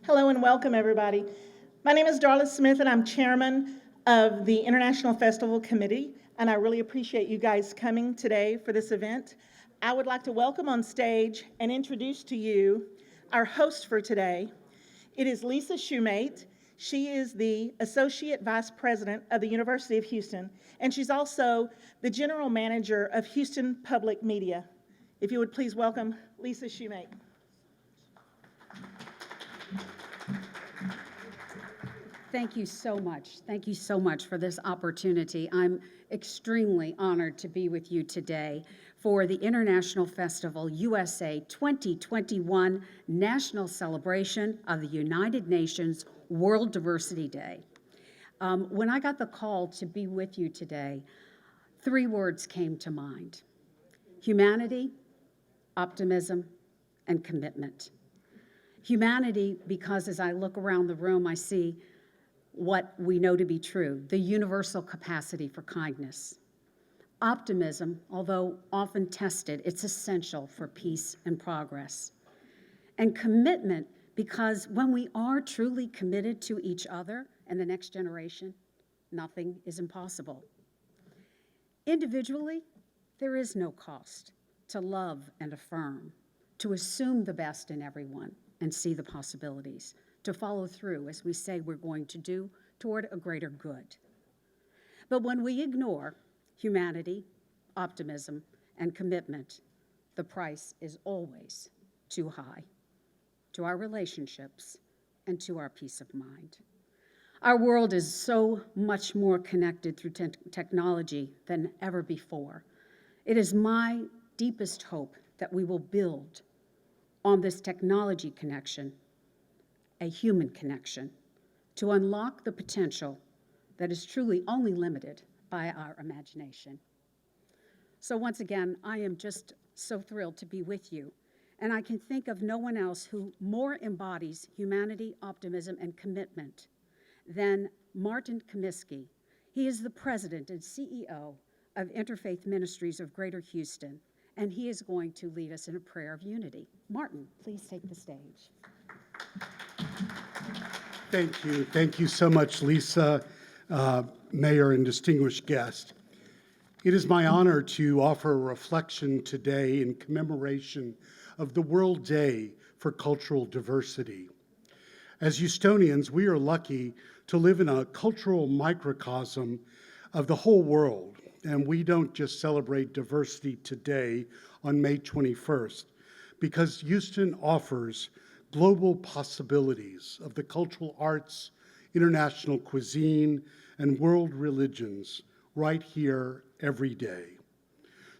Hello and welcome, everybody. My name is Darla Smith, and I'm chairman of the International Festival Committee, and I really appreciate you guys coming today for this event. I would like to welcome on stage and introduce to you our host for today. It is Lisa Shoemate. She is the Associate Vice President of the University of Houston, and she's also the General Manager of Houston Public Media. If you would please welcome Lisa Shoemate. Thank you so much. Thank you so much for this opportunity. I'm extremely honored to be with you today for the International Festival USA 2021 National Celebration of the United Nations World Diversity Day. When I got the call to be with you today, 3 words came to mind: humanity, optimism, and commitment. Humanity, because as I look around the room, I see what we know to be true, the universal capacity for kindness. Optimism, although often tested, it's essential for peace and progress. And commitment, because when we are truly committed to each other and the next generation, nothing is impossible. Individually, there is no cost to love and affirm, to assume the best in everyone and see the possibilities, to follow through, as we say we're going to do, toward a greater good. But when we ignore humanity, optimism, and commitment, the price is always too high to our relationships and to our peace of mind. Our world is so much more connected through technology than ever before. It is my deepest hope that we will build on this technology connection a human connection to unlock the potential that is truly only limited by our imagination. So once again, I am just so thrilled to be with you, and I can think of no one else who more embodies humanity, optimism, and commitment than Martin Comiskey. He is the president and CEO of Interfaith Ministries of Greater Houston, and he is going to lead us in a prayer of unity. Martin, please take the stage. Thank you. Thank you so much, Lisa, Mayor, and distinguished guest. It is my honor to offer a reflection today in commemoration of the World Day for Cultural Diversity. As Houstonians, we are lucky to live in a cultural microcosm of the whole world, and we don't just celebrate diversity today on May 21st, because Houston offers global possibilities of the cultural arts, international cuisine, and world religions right here every day.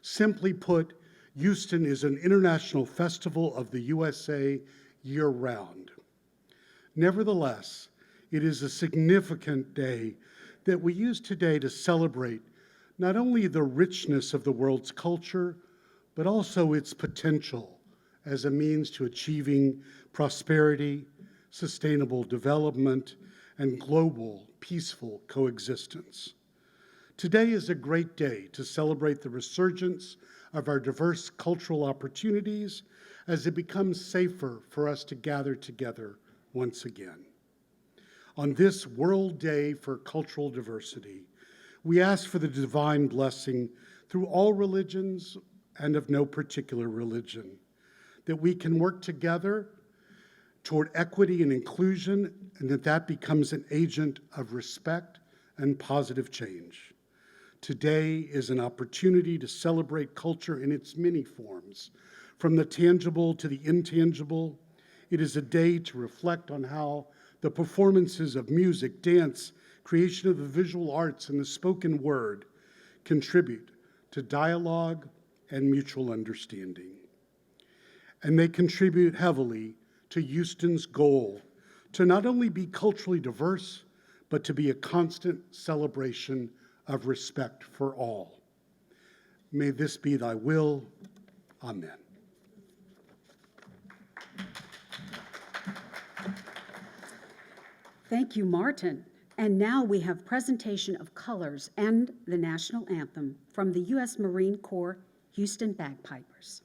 Simply put, Houston is an international festival of the USA year-round. Nevertheless, it is a significant day that we use today to celebrate not only the richness of the world's culture, but also its potential as a means to achieving prosperity, sustainable development, and global peaceful coexistence. Today is a great day to celebrate the resurgence of our diverse cultural opportunities as it becomes safer for us to gather together once again. On this World Day for Cultural Diversity, we ask for the divine blessing through all religions and of no particular religion, that we can work together toward equity and inclusion, and that becomes an agent of respect and positive change. Today is an opportunity to celebrate culture in its many forms, from the tangible to the intangible. It is a day to reflect on how the performances of music, dance, creation of the visual arts, and the spoken word contribute to dialogue and mutual understanding. And they contribute heavily to Houston's goal to not only be culturally diverse, but to be a constant celebration of respect for all. May this be thy will. Amen. Thank you, Martin. And now we have presentation of colors and the national anthem from the U.S. Marine Corps Houston Bagpipers.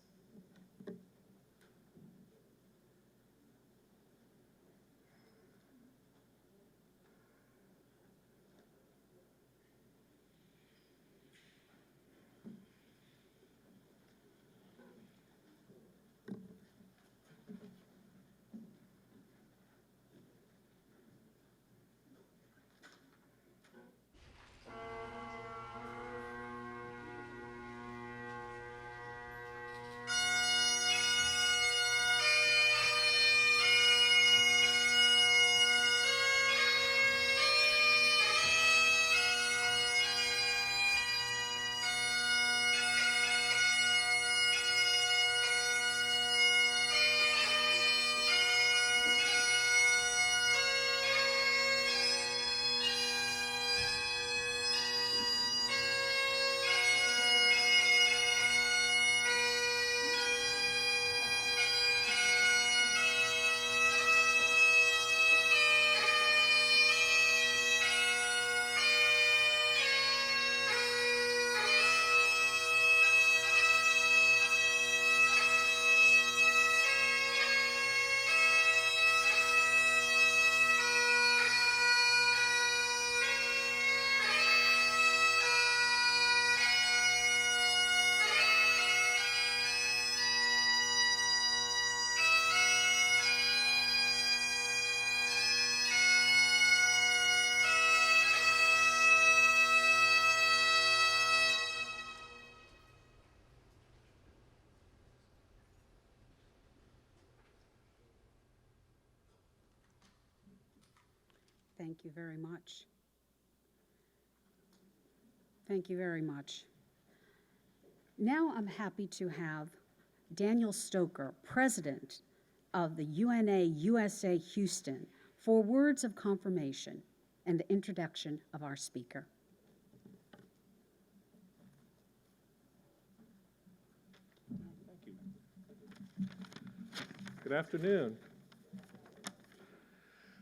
Thank you very much. Thank you very much. Now I'm happy to have Daniel Stoker, President of the UNA USA Houston, for words of confirmation and the introduction of our speaker. Thank you. Good afternoon.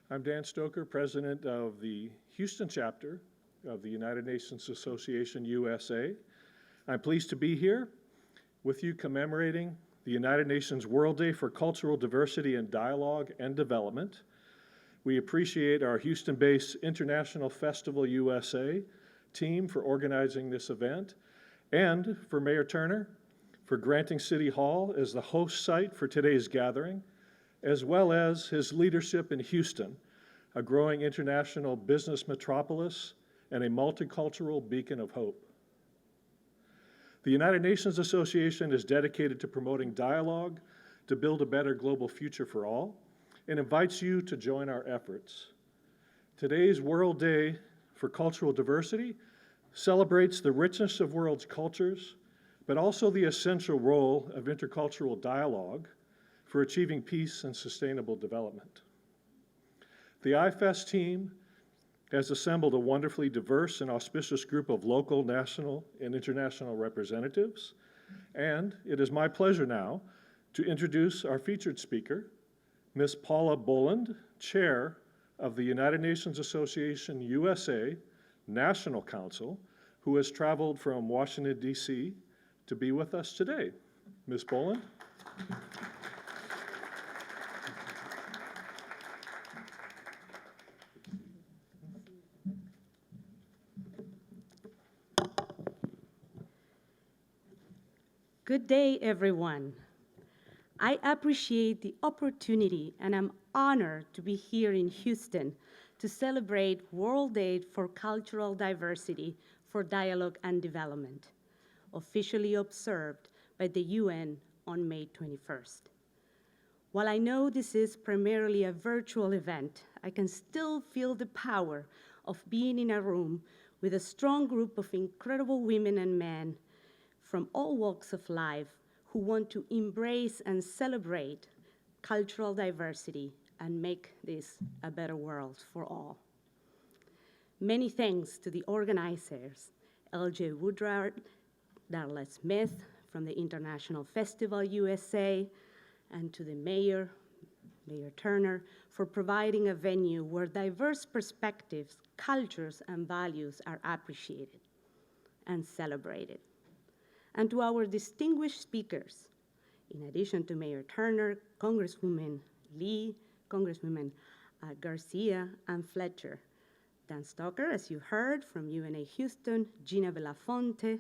I'm Dan Stoker, President of the Houston chapter of the United Nations Association USA. I'm pleased to be here with you commemorating the United Nations World Day for Cultural Diversity and Dialogue and Development. We appreciate our Houston-based International Festival USA team for organizing this event, and for Mayor Turner for granting City Hall as the host site for today's gathering, as well as his leadership in Houston, a growing international business metropolis and a multicultural beacon of hope. The United Nations Association is dedicated to promoting dialogue to build a better global future for all, and invites you to join our efforts. Today's World Day for Cultural Diversity celebrates the richness of world's cultures, but also the essential role of intercultural dialogue for achieving peace and sustainable development. The IFEST team has assembled a wonderfully diverse and auspicious group of local, national, and international representatives, and it is my pleasure now to introduce our featured speaker, Ms. Paula Boland, Chair of the United Nations Association USA National Council, who has traveled from Washington, D.C. to be with us today. Ms. Boland. Good day, everyone. I appreciate the opportunity and I'm honored to be here in Houston to celebrate World Day for Cultural Diversity for Dialogue and Development, officially observed by the UN on May 21st. While I know this is primarily a virtual event, I can still feel the power of being in a room with a strong group of incredible women and men from all walks of life who want to embrace and celebrate cultural diversity and make this a better world for all. Many thanks to the organizers, L.J. Woodward, Darla Smith from the International Festival USA, and to the Mayor Turner, for providing a venue where diverse perspectives, cultures, and values are appreciated and celebrated. And to our distinguished speakers, in addition to Mayor Turner, Congresswoman Lee, Congresswoman Garcia, and Fletcher, Dan Stoker, as you heard, from UNA Houston, Gina Belafonte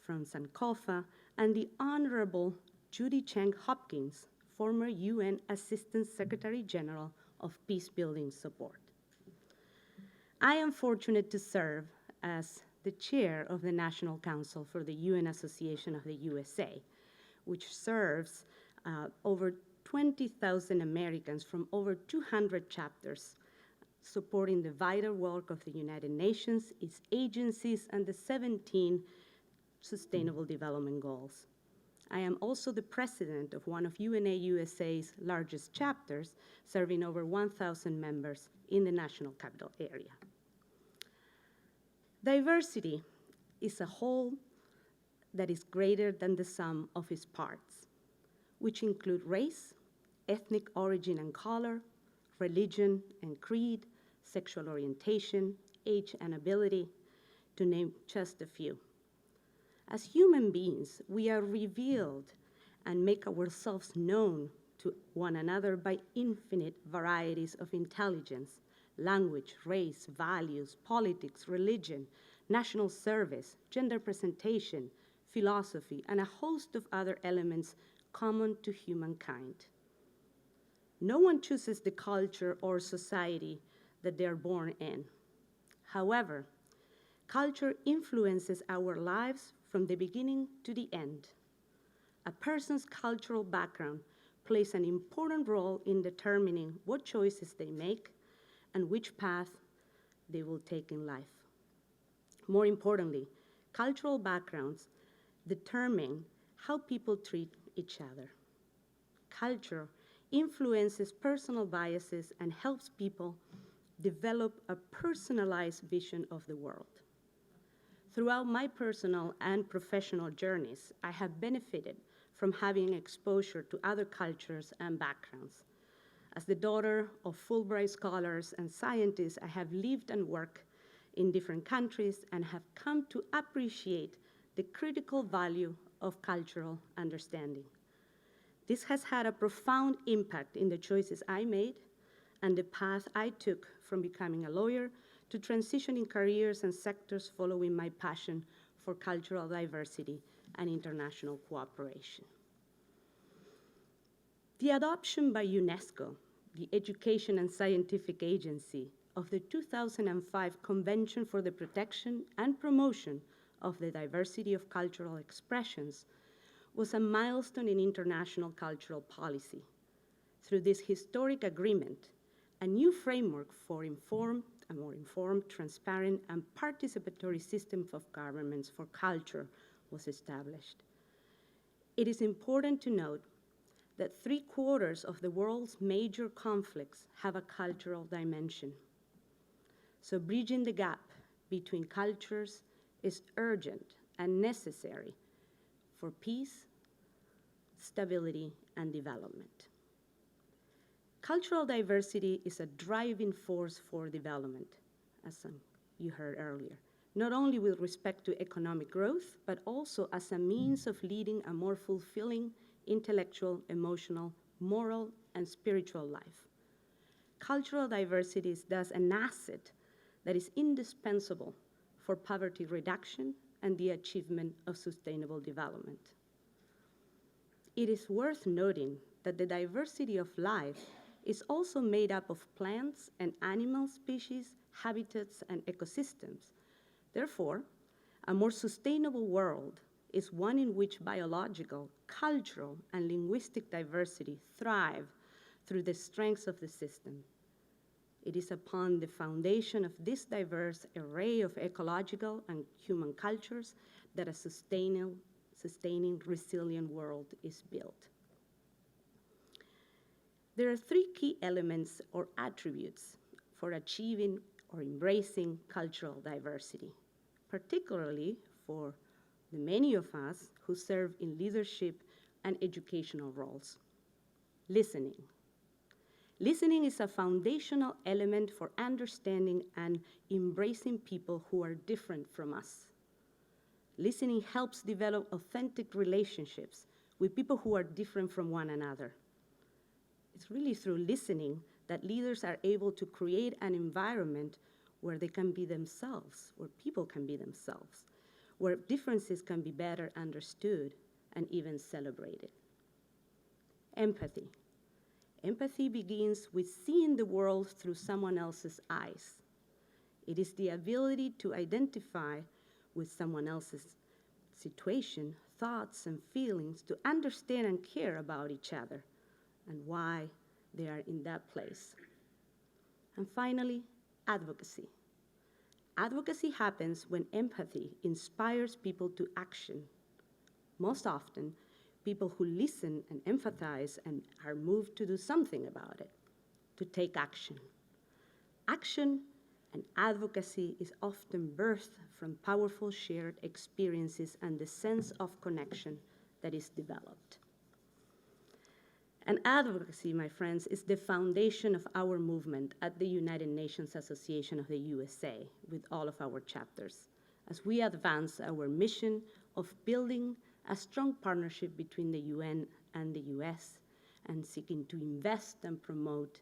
from Sankofa, and the Honorable Judy Cheng Hopkins, former UN Assistant Secretary General of Peacebuilding Support. I am fortunate to serve as the chair of the National Council for the UN Association of the USA, which serves over 20,000 Americans from over 200 chapters, supporting the vital work of the United Nations, its agencies, and the 17 Sustainable Development Goals. I am also the president of one of UNA USA's largest chapters, serving over 1,000 members in the national capital area. Diversity is a whole that is greater than the sum of its parts, which include race, ethnic origin and color, religion and creed, sexual orientation, age and ability, to name just a few. As human beings, we are revealed and make ourselves known to one another by infinite varieties of intelligence, language, race, values, politics, religion, national service, gender presentation, philosophy, and a host of other elements common to humankind. No one chooses the culture or society that they are born in. However, culture influences our lives from the beginning to the end. A person's cultural background plays an important role in determining what choices they make and which path they will take in life. More importantly, cultural backgrounds determine how people treat each other. Culture influences personal biases and helps people develop a personalized vision of the world. Throughout my personal and professional journeys, I have benefited from having exposure to other cultures and backgrounds. As the daughter of Fulbright scholars and scientists, I have lived and worked in different countries and have come to appreciate the critical value of cultural understanding. This has had a profound impact in the choices I made and the path I took from becoming a lawyer to transitioning careers and sectors following my passion for cultural diversity and international cooperation. The adoption by UNESCO, the Education and Scientific Agency, of the 2005 Convention for the Protection and Promotion of the Diversity of Cultural Expressions was a milestone in international cultural policy. Through this historic agreement, a new framework for a more informed, transparent, and participatory system of governments for culture was established. It is important to note that 3/4 of the world's major conflicts have a cultural dimension. So bridging the gap between cultures is urgent and necessary for peace, stability, and development. Cultural diversity is a driving force for development, as you heard earlier, not only with respect to economic growth, but also as a means of leading a more fulfilling intellectual, emotional, moral, and spiritual life. Cultural diversity is thus an asset that is indispensable for poverty reduction and the achievement of sustainable development. It is worth noting that the diversity of life is also made up of plants and animal species, habitats, and ecosystems. Therefore, a more sustainable world is one in which biological, cultural, and linguistic diversity thrive through the strengths of the system. It is upon the foundation of this diverse array of ecological and human cultures that a sustaining, resilient world is built. There are 3 key elements or attributes for achieving or embracing cultural diversity, particularly for the many of us who serve in leadership and educational roles. Listening. Listening is a foundational element for understanding and embracing people who are different from us. Listening helps develop authentic relationships with people who are different from one another. It's really through listening that leaders are able to create an environment where they can be themselves, where people can be themselves, where differences can be better understood and even celebrated. Empathy. Empathy begins with seeing the world through someone else's eyes. It is the ability to identify with someone else's situation, thoughts, and feelings, to understand and care about each other and why they are in that place. And finally, advocacy. Advocacy happens when empathy inspires people to action. Most often, people who listen and empathize and are moved to do something about it, to take action. Action and advocacy is often birthed from powerful shared experiences and the sense of connection that is developed. And advocacy, my friends, is the foundation of our movement at the United Nations Association of the USA, with all of our chapters, as we advance our mission of building a strong partnership between the UN and the US, and seeking to invest and promote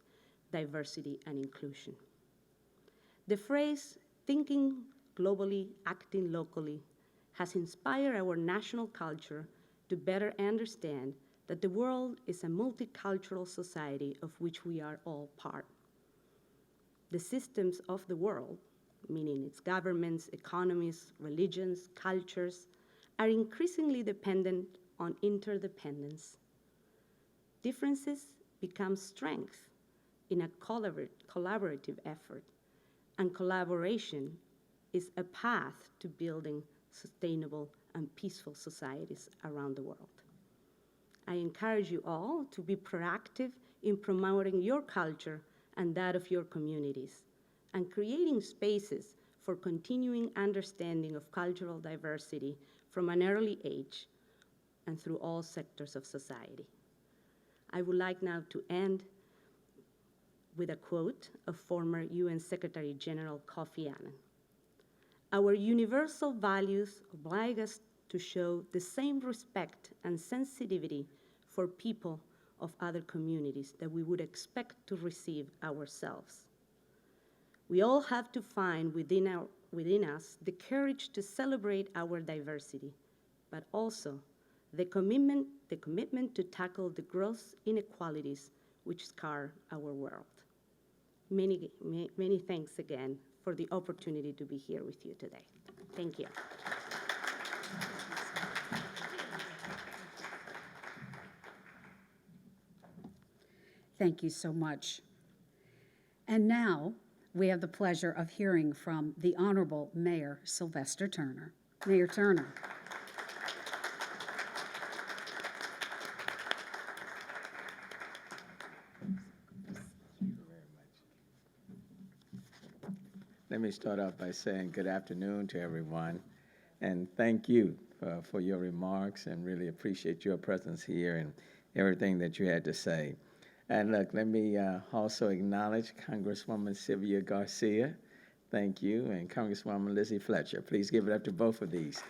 diversity and inclusion. The phrase, thinking globally, acting locally, has inspired our national culture to better understand that the world is a multicultural society of which we are all part. The systems of the world, meaning its governments, economies, religions, cultures, are increasingly dependent on interdependence. Differences become strength in a collaborative effort, and collaboration is a path to building sustainable and peaceful societies around the world. I encourage you all to be proactive in promoting your culture and that of your communities, and creating spaces for continuing understanding of cultural diversity from an early age and through all sectors of society. I would like now to end with a quote of former UN Secretary General Kofi Annan. Our universal values oblige us to show the same respect and sensitivity for people of other communities that we would expect to receive ourselves. We all have to find within us the courage to celebrate our diversity, but also the commitment to tackle the gross inequalities which scar our world. Many, many thanks again for the opportunity to be here with you today. Thank you. Thank you so much. And now we have the pleasure of hearing from the Honorable Mayor Sylvester Turner. Mayor Turner. Let me start off by saying good afternoon to everyone, and thank you for your remarks, and really appreciate your presence here and everything that you had to say. And look, let me also acknowledge Congresswoman Sylvia Garcia. Thank you, and Congresswoman Lizzie Fletcher. Please give it up to both of these.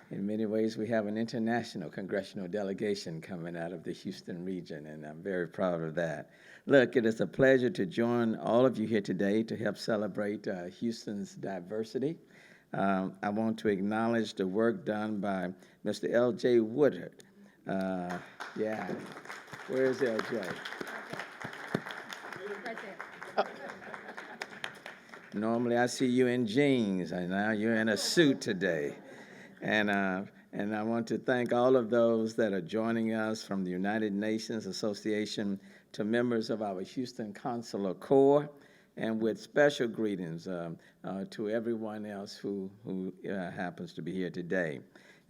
In many ways, we have an international congressional delegation coming out of the Houston region, and I'm very proud of that. Look, it is a pleasure to join all of you here today to help celebrate Houston's diversity. I want to acknowledge the work done by Mr. L.J. Woodard. Yeah, where is L.J.? Right there. Normally I see you in jeans, and now you're in a suit today. And I want to thank all of those that are joining us from the United Nations Association to members of our Houston Consular Corps, and with special greetings to everyone else who happens to be here today.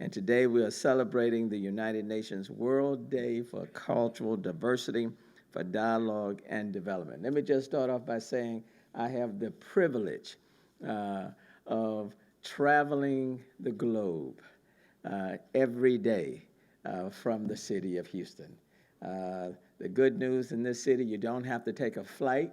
And today we are celebrating the United Nations World Day for Cultural Diversity, for Dialogue and Development. Let me just start off by saying I have the privilege of traveling the globe every day from the city of Houston. The good news in this city, you don't have to take a flight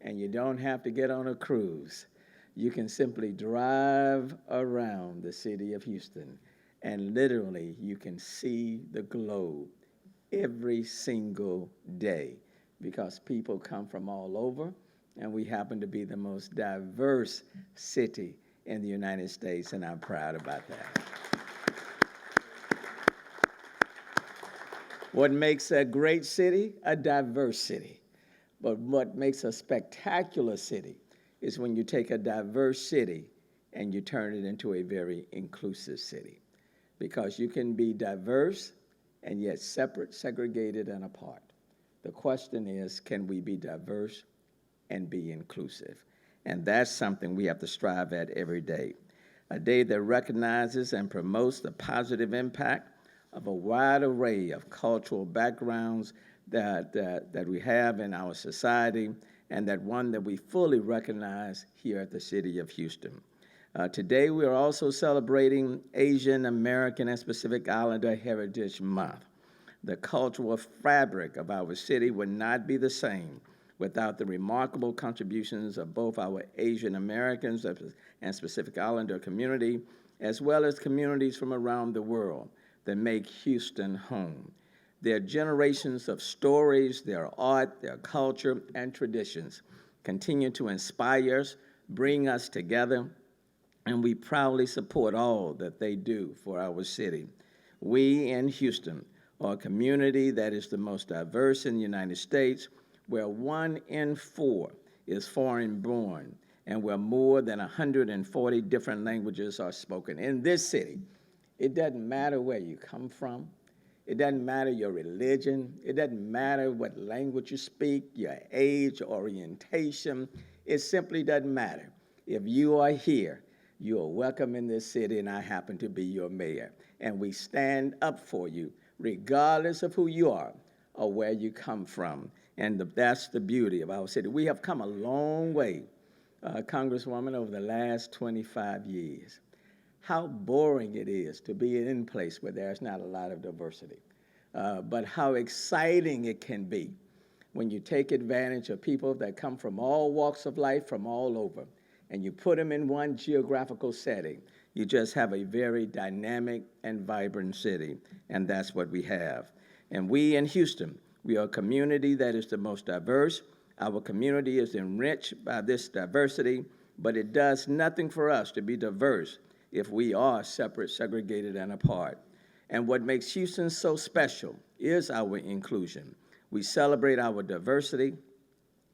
and you don't have to get on a cruise. You can simply drive around the city of Houston, and literally you can see the globe every single day, because people come from all over, and we happen to be the most diverse city in the United States, and I'm proud about that. What makes a great city? A diverse city. But what makes a spectacular city is when you take a diverse city and you turn it into a very inclusive city. Because you can be diverse and yet separate, segregated, and apart. The question is, can we be diverse and be inclusive? And that's something we have to strive at every day. A day that recognizes and promotes the positive impact of a wide array of cultural backgrounds that we have in our society, and that one that we fully recognize here at the city of Houston. Today, we are also celebrating Asian American and Pacific Islander Heritage Month. The cultural fabric of our city would not be the same without the remarkable contributions of both our Asian Americans and Pacific Islander community, as well as communities from around the world that make Houston home. Their generations of stories, their art, their culture, and traditions continue to inspire us, bring us together, and we proudly support all that they do for our city. We in Houston are a community that is the most diverse in the United States, where 1 in 4 is foreign-born, and where more than 140 different languages are spoken. In this city, it doesn't matter where you come from. It doesn't matter your religion. It doesn't matter what language you speak, your age, orientation. It simply doesn't matter. If you are here, you are welcome in this city, and I happen to be your mayor. And we stand up for you, regardless of who you are or where you come from. And that's the beauty of our city. We have come a long way, Congresswoman, over the last 25 years. How boring it is to be in a place where there's not a lot of diversity, but how exciting it can be when you take advantage of people that come from all walks of life, from all over, and you put them in one geographical setting. You just have a very dynamic and vibrant city, and that's what we have. And we in Houston, we are a community that is the most diverse. Our community is enriched by this diversity, but it does nothing for us to be diverse if we are separate, segregated, and apart. And what makes Houston so special is our inclusion. We celebrate our diversity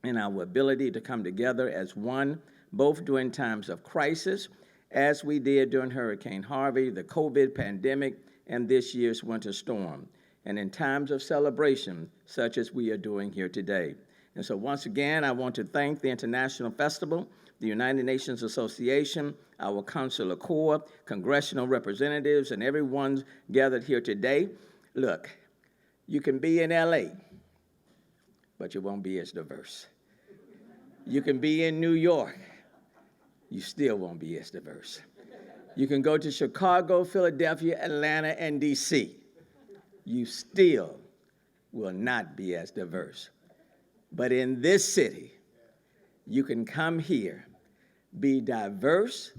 and our ability to come together as one, both during times of crisis, as we did during Hurricane Harvey, the COVID pandemic, and this year's winter storm, and in times of celebration, such as we are doing here today. And so once again, I want to thank the International Festival, the United Nations Association, our Consular Corps, Congressional representatives, and everyone gathered here today. Look, you can be in LA, but you won't be as diverse. You can be in New York, you still won't be as diverse. You can go to Chicago, Philadelphia, Atlanta, and DC. You still will not be as diverse. But in this city, you can come here, be diverse,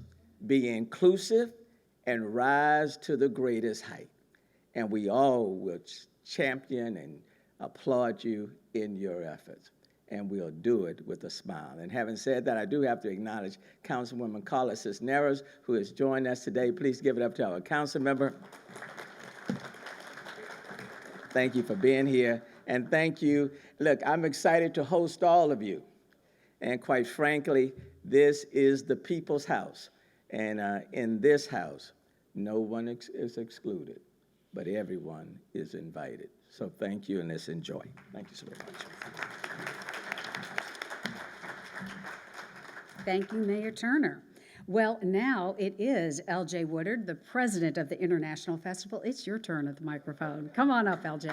be inclusive, and rise to the greatest height. And we all will champion and applaud you in your efforts. And we'll do it with a smile. And having said that, I do have to acknowledge Councilwoman Carla Cisneros, who has joined us today. Please give it up to our council member. Thank you for being here. And thank you. Look, I'm excited to host all of you. And quite frankly, this is the people's house. And in this house, no one is excluded, but everyone is invited. So thank you, and let's enjoy. Thank you so very much. Thank you, Mayor Turner. Well, now it is L.J. Woodard, the president of the International Festival. It's your turn at the microphone. Come on up, L.J.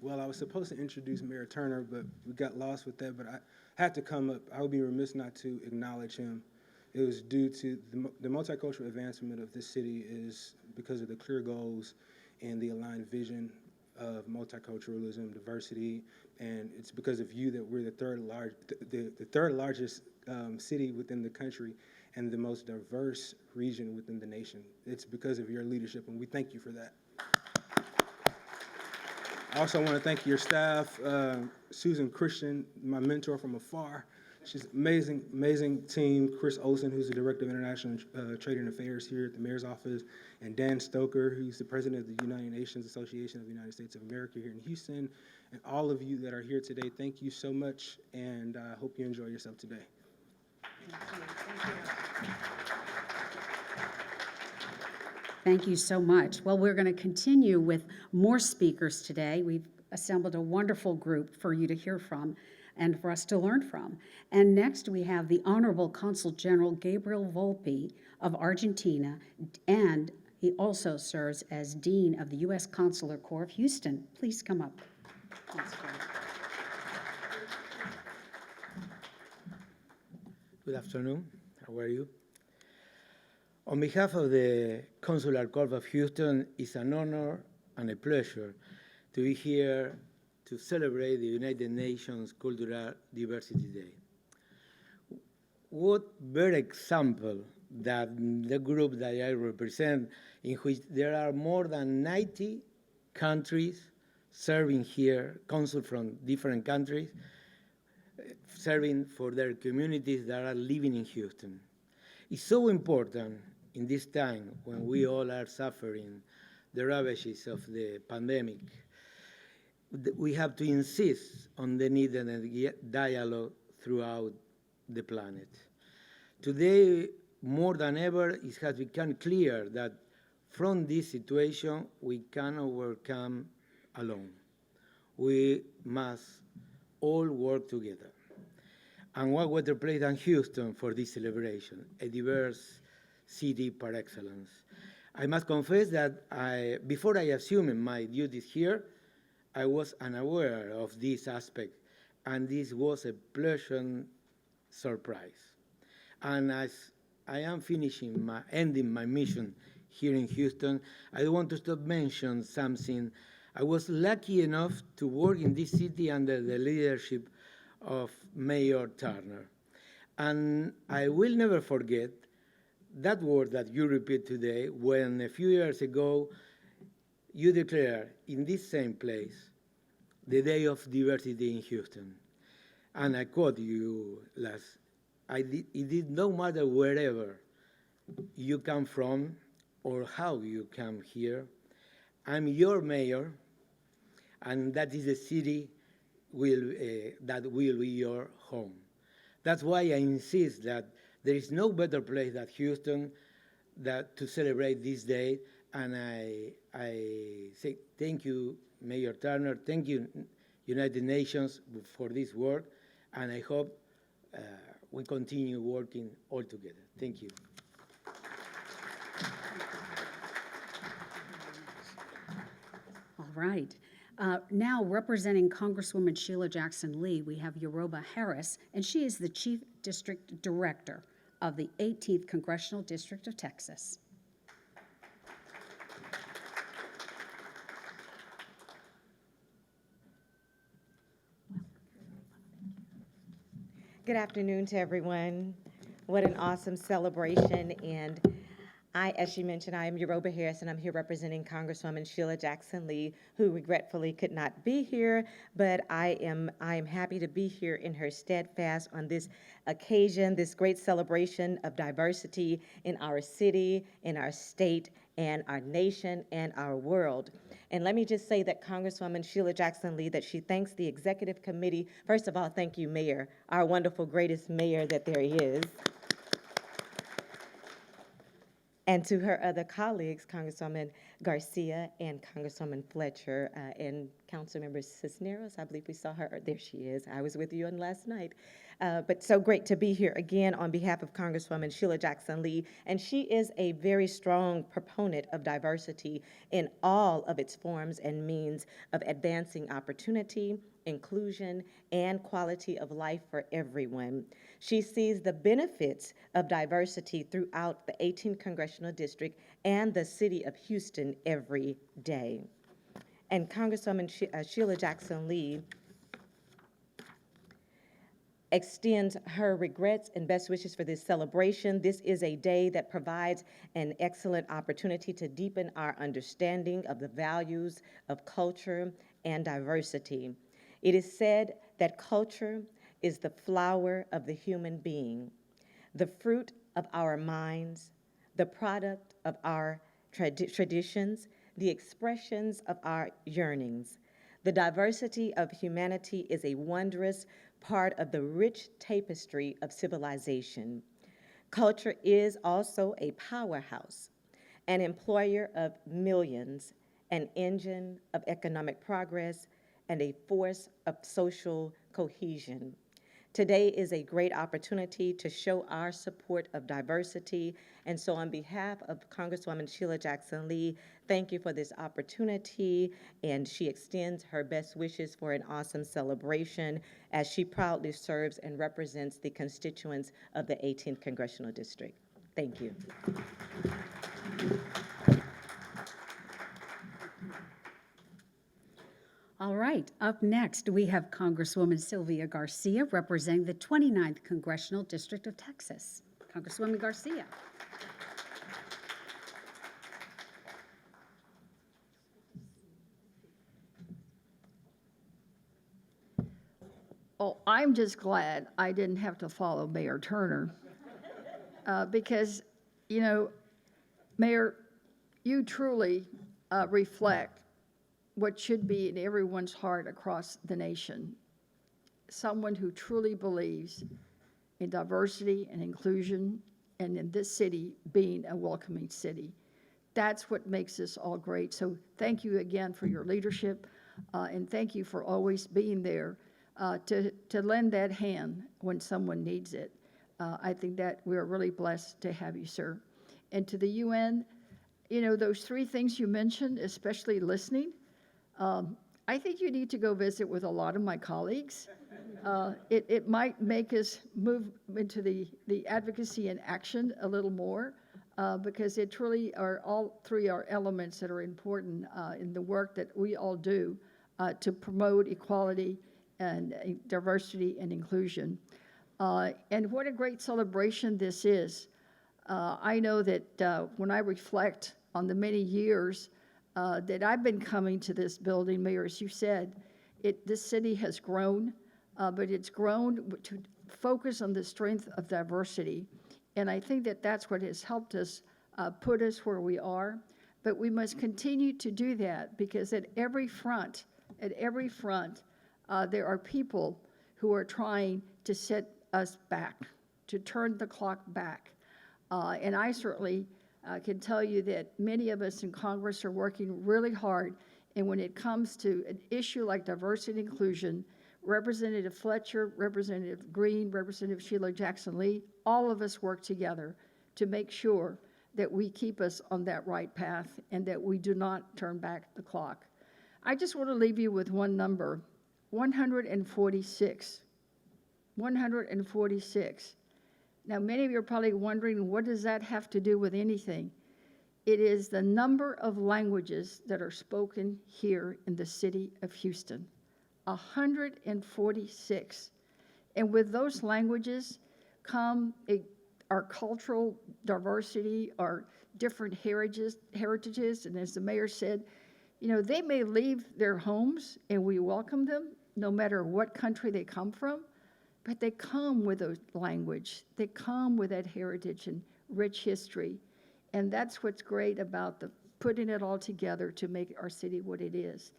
Well, I was supposed to introduce Mayor Turner, but we got lost with that. But I had to come up. I would be remiss not to acknowledge him. It was due to the multicultural advancement of this city is because of the clear goals and the aligned vision of multiculturalism, diversity, and it's because of you that we're the third largest city within the country and the most diverse region within the nation. It's because of your leadership, and we thank you for that. I also want to thank your staff, Susan Christian, my mentor from afar. She's amazing, amazing team. Chris Olson, who's the Director of International Trade and Affairs here at the Mayor's Office, and Dan Stoker, who's the President of the United Nations Association of the United States of America here in Houston. And all of you that are here today, thank you so much, and I hope you enjoy yourself today. Thank you. Thank you. Thank you so much. Well, we're going to continue with more speakers today. We've assembled a wonderful group for you to hear from and for us to learn from. And next we have the Honorable Consul General Gabriel Volpe of Argentina, and he also serves as Dean of the U.S. Consular Corps of Houston. Please come up. Good afternoon. How are you? On behalf of the Consular Corps of Houston, it's an honor and a pleasure to be here to celebrate the United Nations Cultural Diversity Day. What better example that the group that I represent, in which there are more than 90 countries serving here, consuls from different countries, serving for their communities that are living in Houston. It's so important in this time when we all are suffering the ravages of the pandemic. We have to insist on the need and the dialogue throughout the planet. Today, more than ever, it has become clear that from this situation, we can overcome alone. We must all work together. And what better place than Houston for this celebration, a diverse city par excellence. I must confess that before I assumed my duties here, I was unaware of this aspect, and this was a pleasant surprise. And as I am ending my mission here in Houston, I want to mention something. I was lucky enough to work in this city under the leadership of Mayor Turner. And I will never forget that word that you repeat today when a few years ago you declared in this same place the Day of Diversity in Houston. And I quote you last. It did no matter wherever you come from or how you come here. I'm your mayor, and that is the city that will be your home. That's why I insist that there is no better place than Houston to celebrate this day. And I say thank you, Mayor Turner. Thank you, United Nations, for this work. And I hope we continue working all together. Thank you. All right. Now, representing Congresswoman Sheila Jackson Lee, we have Yoruba Harris, and she is the Chief District Director of the 18th Congressional District of Texas. Good afternoon to everyone. What an awesome celebration. And as she mentioned, I am Yoruba Harris, and I'm here representing Congresswoman Sheila Jackson Lee, who regretfully could not be here, but I am happy to be here in her steadfast on this occasion, this great celebration of diversity in our city, in our state, and our nation, and our world. And let me just say that Congresswoman Sheila Jackson Lee, that she thanks the executive committee. First of all, thank you, Mayor, our wonderful, greatest mayor that there is. And to her other colleagues, Congresswoman Garcia and Congresswoman Fletcher, and Councilmember Cisneros, I believe we saw her, there she is, I was with you on last night. But so great to be here again on behalf of Congresswoman Sheila Jackson Lee, and she is a very strong proponent of diversity in all of its forms and means of advancing opportunity, inclusion, and quality of life for everyone. She sees the benefits of diversity throughout the 18th Congressional District and the city of Houston every day. And Congresswoman Sheila Jackson Lee extends her regrets and best wishes for this celebration. This is a day that provides an excellent opportunity to deepen our understanding of the values of culture and diversity. It is said that culture is the flower of the human being, the fruit of our minds, the product of our traditions, the expressions of our yearnings. The diversity of humanity is a wondrous part of the rich tapestry of civilization. Culture is also a powerhouse, an employer of millions, an engine of economic progress, and a force of social cohesion. Today is a great opportunity to show our support of diversity, and so on behalf of Congresswoman Sheila Jackson Lee, thank you for this opportunity, and she extends her best wishes for an awesome celebration as she proudly serves and represents the constituents of the 18th Congressional District. Thank you. All right, up next, we have Congresswoman Sylvia Garcia representing the 29th Congressional District of Texas. Congresswoman Garcia. Oh, I'm just glad I didn't have to follow Mayor Turner because, you know, Mayor, you truly reflect what should be in everyone's heart across the nation. Someone who truly believes in diversity and inclusion, and in this city being a welcoming city. That's what makes this all great. So thank you again for your leadership, and thank you for always being there to lend that hand when someone needs it. I think that we're really blessed to have you, sir. And to the UN, you know, those three things you mentioned, especially listening, I think you need to go visit with a lot of my colleagues. It might make us move into the advocacy and action a little more, because it truly are, all three are elements that are important in the work that we all do to promote equality and diversity and inclusion. And what a great celebration this is. I know that when I reflect on the many years that I've been coming to this building, Mayor, as you said, this city has grown, but it's grown to focus on the strength of diversity. And I think that that's what has helped us put us where we are. But we must continue to do that, because at every front, there are people who are trying to set us back, to turn the clock back. And I certainly can tell you that many of us in Congress are working really hard. And when it comes to an issue like diversity and inclusion, Representative Fletcher, Representative Green, Representative Sheila Jackson-Lee, all of us work together to make sure that we keep us on that right path and that we do not turn back the clock. I just want to leave you with one number, 146. 146. Now, many of you are probably wondering, what does that have to do with anything? It is the number of languages that are spoken here in the city of Houston. 146. And with those languages come our cultural diversity, our different heritages. And as the mayor said, you know, they may leave their homes and we welcome them no matter what country they come from, but they come with a language. They come with that heritage and rich history. And that's what's great about putting it all together to make our city what it is.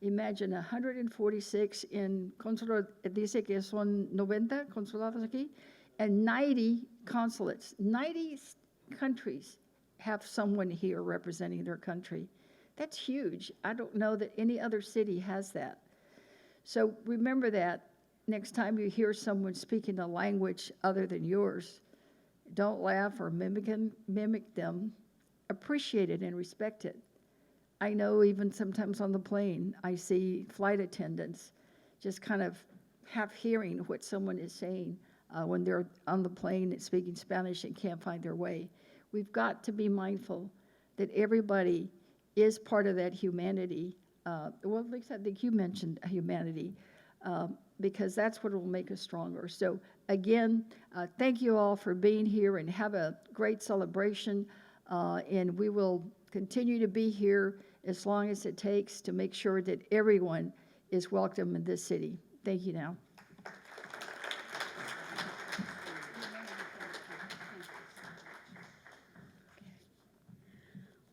Imagine 146 in Consular, dice que son 90 consulados aquí, and 90 consulates. 90 countries have someone here representing their country. That's huge. I don't know that any other city has that. So remember that next time you hear someone speaking a language other than yours, don't laugh or mimic them. Appreciate it and respect it. I know even sometimes on the plane, I see flight attendants just kind of half hearing what someone is saying when they're on the plane and speaking Spanish and can't find their way. We've got to be mindful that everybody is part of that humanity. Well, Lisa, I think you mentioned humanity, because that's what will make us stronger. So again, thank you all for being here, and have a great celebration. And we will continue to be here as long as it takes to make sure that everyone is welcome in this city. Thank you now.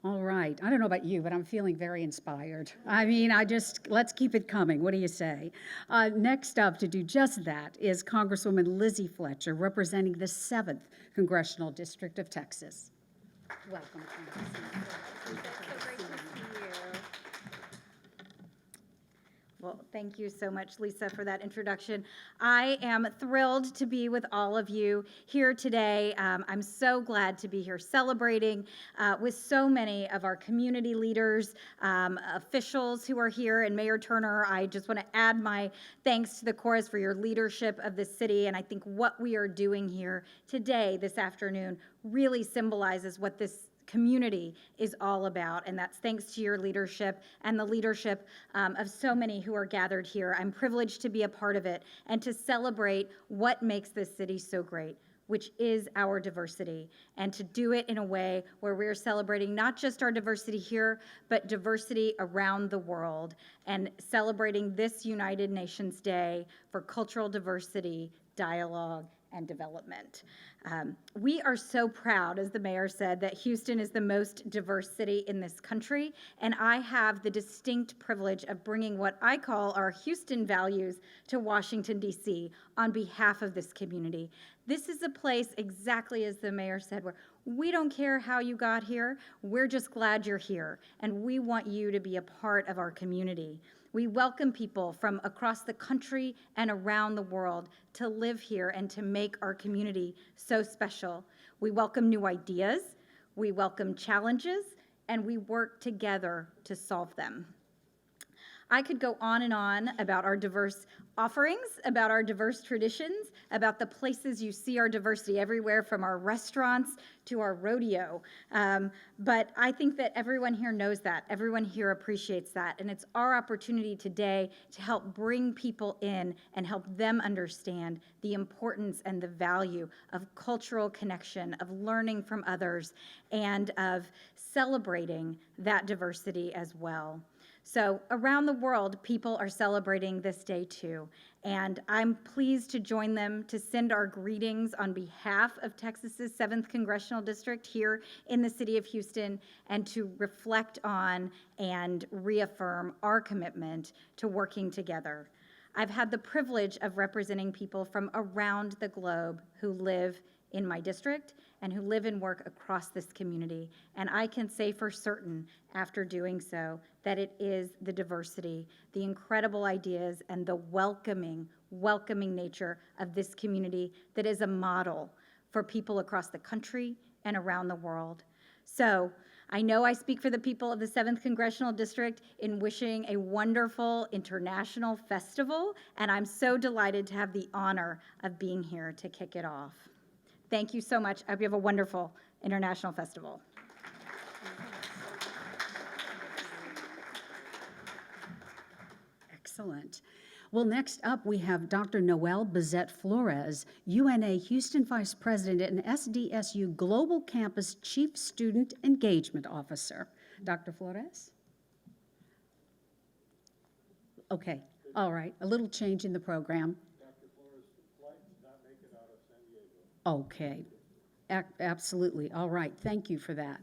All right. I don't know about you, but I'm feeling very inspired. I mean, let's keep it coming. What do you say? Next up to do just that is Congresswoman Lizzie Fletcher, representing the 7th Congressional District of Texas. Welcome, Congresswoman. Well, thank you so much, Lisa, for that introduction. I am thrilled to be with all of you here today. I'm so glad to be here celebrating with so many of our community leaders, officials who are here, and Mayor Turner. I just want to add my thanks to the chorus for your leadership of this city, and I think what we are doing here today, this afternoon, really symbolizes what this community is all about, and that's thanks to your leadership and the leadership of so many who are gathered here. I'm privileged to be a part of it and to celebrate what makes this city so great, which is our diversity, and to do it in a way where we're celebrating not just our diversity here, but diversity around the world, and celebrating this United Nations Day for cultural diversity, dialogue, and development. We are so proud, as the mayor said, that Houston is the most diverse city in this country, and I have the distinct privilege of bringing what I call our Houston values to Washington, D.C. on behalf of this community. This is a place, exactly as the mayor said, where we don't care how you got here, we're just glad you're here, and we want you to be a part of our community. We welcome people from across the country and around the world to live here and to make our community so special. We welcome new ideas, we welcome challenges, and we work together to solve them. I could go on and on about our diverse offerings, about our diverse traditions, about the places you see our diversity everywhere, from our restaurants to our rodeo. But I think that everyone here knows that, everyone here appreciates that, and it's our opportunity today to help bring people in and help them understand the importance and the value of cultural connection, of learning from others, and of celebrating that diversity as well. So around the world, people are celebrating this day too, and I'm pleased to join them to send our greetings on behalf of Texas's 7th Congressional District here in the city of Houston, and to reflect on and reaffirm our commitment to working together. I've had the privilege of representing people from around the globe who live in my district and who live and work across this community. And I can say for certain, after doing so, that it is the diversity, the incredible ideas, and the welcoming nature of this community that is a model for people across the country and around the world. So I know I speak for the people of the 7th Congressional District in wishing a wonderful international festival, and I'm so delighted to have the honor of being here to kick it off. Thank you so much. I hope you have a wonderful International Festival. Excellent. Well, next up, we have Dr. Noelle Bizette Flores, UNA Houston Vice President and SDSU Global Campus Chief Student Engagement Officer. Dr. Flores? Okay, all right, a little change in the program. Okay, absolutely. All right, thank you for that.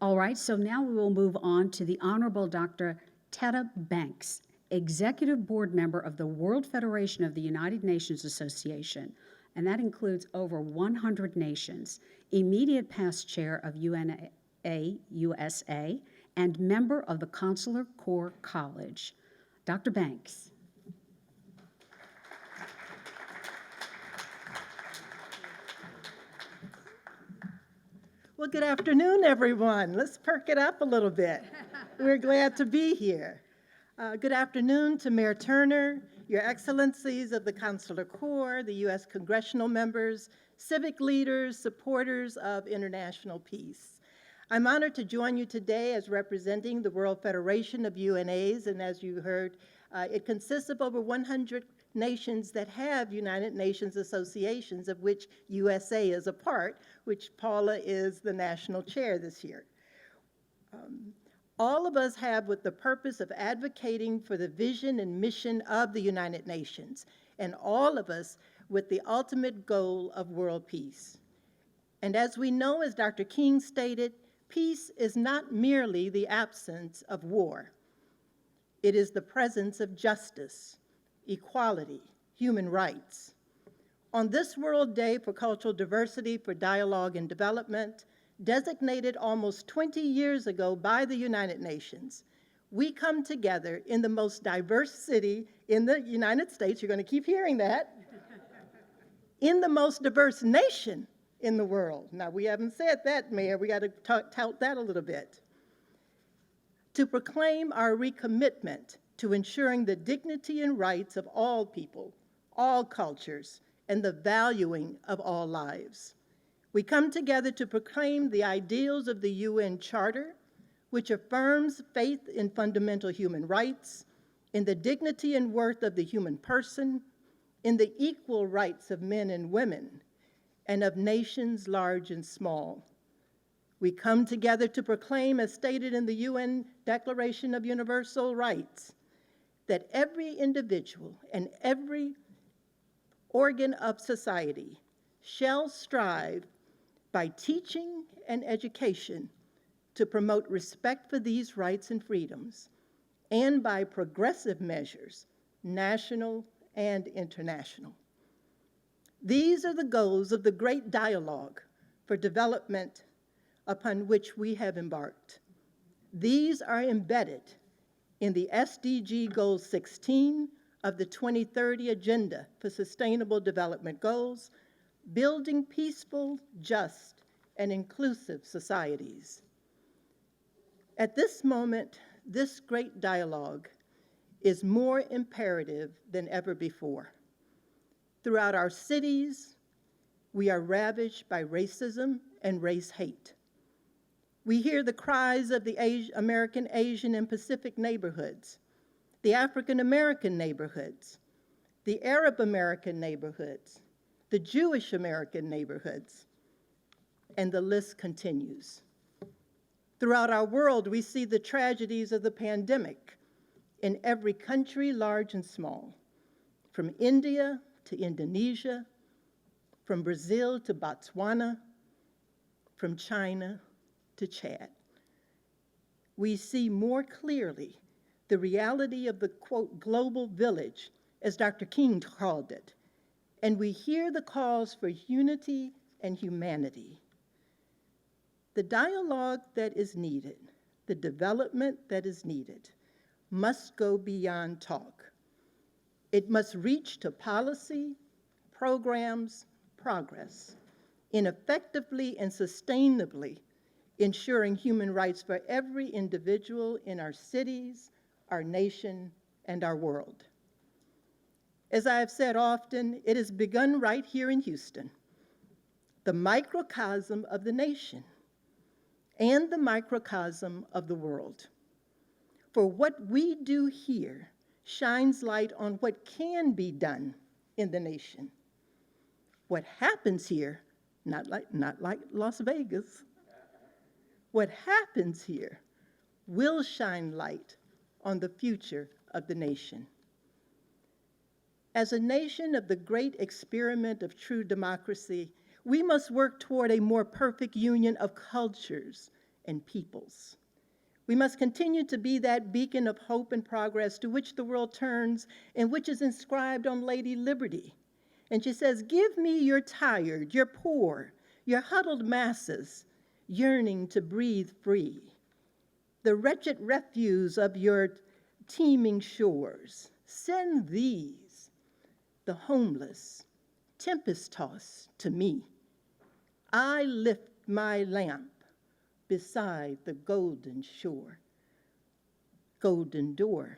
All right, so now we will move on to the Honorable Dr. Tetta Banks, Executive Board Member of the World Federation of the United Nations Association, and that includes over 100 nations, immediate past chair of UNA USA, and member of the Consular Corps College. Dr. Banks. Well, good afternoon, everyone. Let's perk it up a little bit. We're glad to be here. Good afternoon to Mayor Turner, Your Excellencies of the Consular Corps, the U.S. Congressional members, civic leaders, supporters of international peace. I'm honored to join you today as representing the World Federation of UNAs, and as you heard, it consists of over 100 nations that have United Nations associations, of which USA is a part, which Paula is the national chair this year. All of us have with the purpose of advocating for the vision and mission of the United Nations, and all of us with the ultimate goal of world peace. And as we know, as Dr. King stated, peace is not merely the absence of war. It is the presence of justice, equality, human rights. On this World Day for Cultural Diversity, for Dialogue and Development, designated almost 20 years ago by the United Nations, we come together in the most diverse city in the United States, you're going to keep hearing that, in the most diverse nation in the world. Now, we haven't said that, Mayor. We got to tout that a little bit. To proclaim our recommitment to ensuring the dignity and rights of all people, all cultures, and the valuing of all lives. We come together to proclaim the ideals of the UN Charter, which affirms faith in fundamental human rights, in the dignity and worth of the human person, in the equal rights of men and women, and of nations large and small. We come together to proclaim, as stated in the UN Declaration of Universal Rights, that every individual and every organ of society shall strive by teaching and education to promote respect for these rights and freedoms, and by progressive measures, national and international. These are the goals of the great dialogue for development upon which we have embarked. These are embedded in the SDG Goal 16 of the 2030 Agenda for Sustainable Development Goals, building peaceful, just, and inclusive societies. At this moment, this great dialogue is more imperative than ever before. Throughout our cities, we are ravaged by racism and race hate. We hear the cries of the American, Asian, and Pacific neighborhoods, the African American neighborhoods, the Arab American neighborhoods, the Jewish American neighborhoods, and the list continues. Throughout our world, we see the tragedies of the pandemic in every country, large and small, from India to Indonesia, from Brazil to Botswana, from China to Chad. We see more clearly the reality of the, quote, global village, as Dr. King called it, and we hear the calls for unity and humanity. The dialogue that is needed, the development that is needed, must go beyond talk. It must reach to policy, programs, progress, in effectively and sustainably ensuring human rights for every individual in our cities, our nation, and our world. As I have said often, it has begun right here in Houston, the microcosm of the nation and the microcosm of the world. For what we do here shines light on what can be done in the nation. What happens here, not like Las Vegas, what happens here will shine light on the future of the nation. As a nation of the great experiment of true democracy, we must work toward a more perfect union of cultures and peoples. We must continue to be that beacon of hope and progress to which the world turns and which is inscribed on Lady Liberty. And she says, "Give me your tired, your poor, your huddled masses, yearning to breathe free, the wretched refuse of your teeming shores. Send these, the homeless, tempest-tossed, to me. I lift my lamp beside the golden shore, golden door."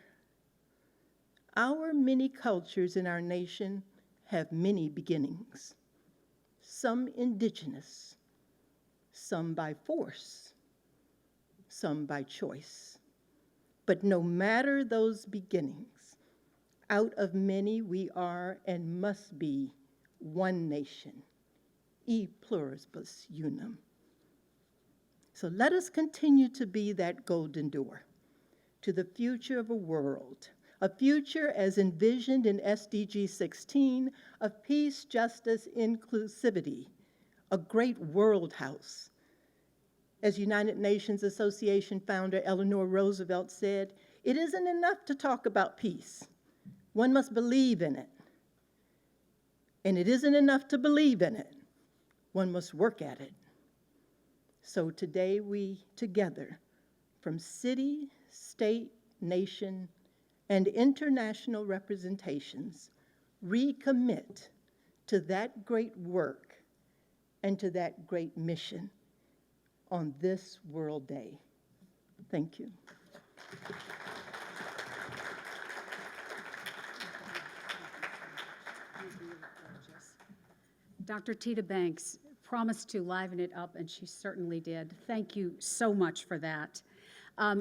Our many cultures in our nation have many beginnings, some indigenous, some by force, some by choice. But no matter those beginnings, out of many we are and must be one nation, e pluribus unum. So let us continue to be that golden door to the future of a world, a future as envisioned in SDG 16 of peace, justice, inclusivity, a great world house. As United Nations Association founder Eleanor Roosevelt said, "It isn't enough to talk about peace. One must believe in it. And it isn't enough to believe in it. One must work at it." So today we together, from city, state, nation, and international representations, recommit to that great work and to that great mission on this World Day. Thank you. Dr. Tita Banks promised to liven it up, and she certainly did. Thank you so much for that.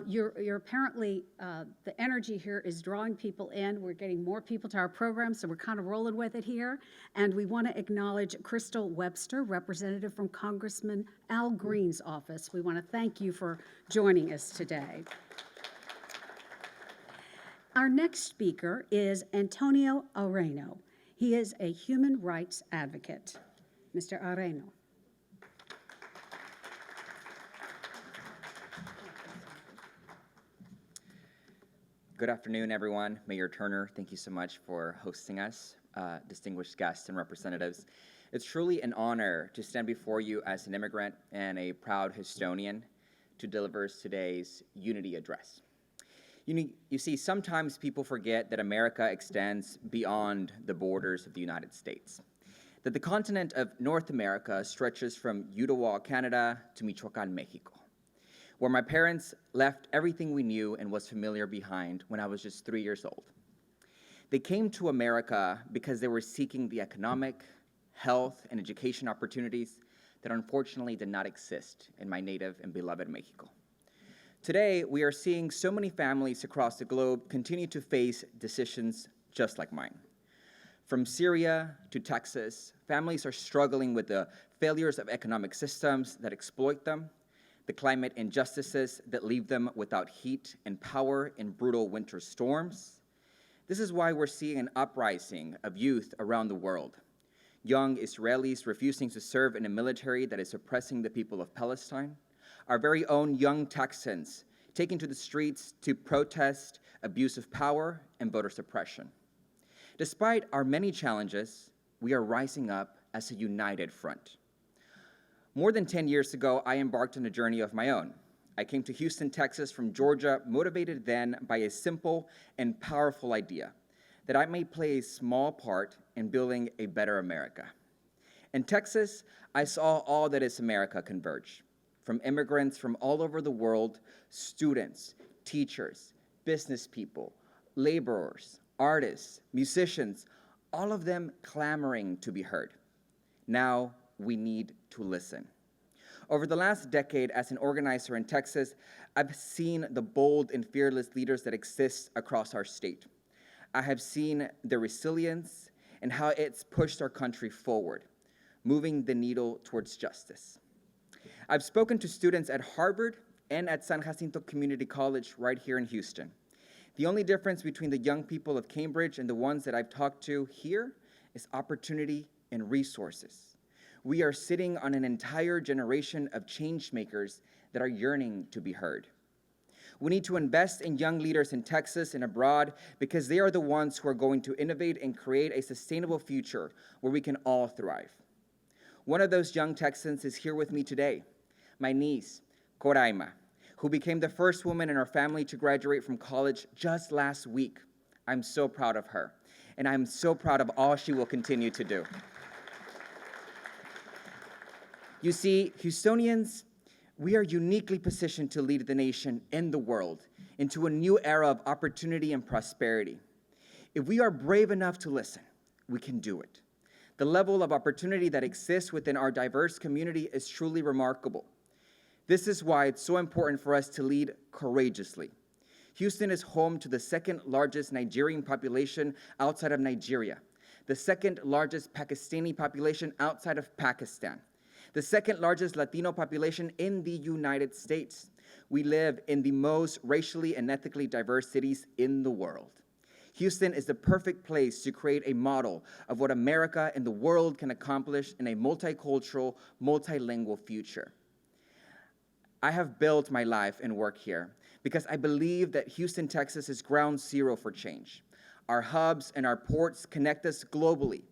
You're apparently, the energy here is drawing people in. We're getting more people to our program, so we're kind of rolling with it here. And we want to acknowledge Crystal Webster, representative from Congressman Al Green's office. We want to thank you for joining us today. Our next speaker is Antonio Areno. He is a human rights advocate. Mr. Areno. Good afternoon, everyone. Mayor Turner, thank you so much for hosting us, distinguished guests and representatives. It's truly an honor to stand before you as an immigrant and a proud Houstonian to deliver today's Unity Address. You see, sometimes people forget that America extends beyond the borders of the United States, that the continent of North America stretches from Uttawa, Canada, to Michoacán, Mexico, where my parents left everything we knew and was familiar behind when I was just 3 years old. They came to America because they were seeking the economic, health, and education opportunities that unfortunately did not exist in my native and beloved Mexico. Today, we are seeing so many families across the globe continue to face decisions just like mine. From Syria to Texas, families are struggling with the failures of economic systems that exploit them, the climate injustices that leave them without heat and power in brutal winter storms. This is why we're seeing an uprising of youth around the world. Young Israelis refusing to serve in a military that is oppressing the people of Palestine. Our very own young Texans taking to the streets to protest abuse of power and voter suppression. Despite our many challenges, we are rising up as a united front. More than 10 years ago, I embarked on a journey of my own. I came to Houston, Texas from Georgia, motivated then by a simple and powerful idea, that I may play a small part in building a better America. In Texas, I saw all that is America converge, from immigrants from all over the world, students, teachers, business people, laborers, artists, musicians, all of them clamoring to be heard. Now we need to listen. Over the last decade as an organizer in Texas, I've seen the bold and fearless leaders that exist across our state. I have seen their resilience and how it's pushed our country forward, moving the needle towards justice. I've spoken to students at Harvard and at San Jacinto Community College right here in Houston. The only difference between the young people of Cambridge and the ones that I've talked to here is opportunity and resources. We are sitting on an entire generation of change makers that are yearning to be heard. We need to invest in young leaders in Texas and abroad because they are the ones who are going to innovate and create a sustainable future where we can all thrive. One of those young Texans is here with me today, my niece, Coraima, who became the first woman in our family to graduate from college just last week. I'm so proud of her, and I'm so proud of all she will continue to do. You see, Houstonians, we are uniquely positioned to lead the nation and the world into a new era of opportunity and prosperity. If we are brave enough to listen, we can do it. The level of opportunity that exists within our diverse community is truly remarkable. This is why it's so important for us to lead courageously. Houston is home to the second largest Nigerian population outside of Nigeria, the second largest Pakistani population outside of Pakistan, the second largest Latino population in the United States. We live in the most racially and ethnically diverse cities in the world. Houston is the perfect place to create a model of what America and the world can accomplish in a multicultural, multilingual future. I have built my life and work here because I believe that Houston, Texas is ground zero for change. Our hubs and our ports connect us globally.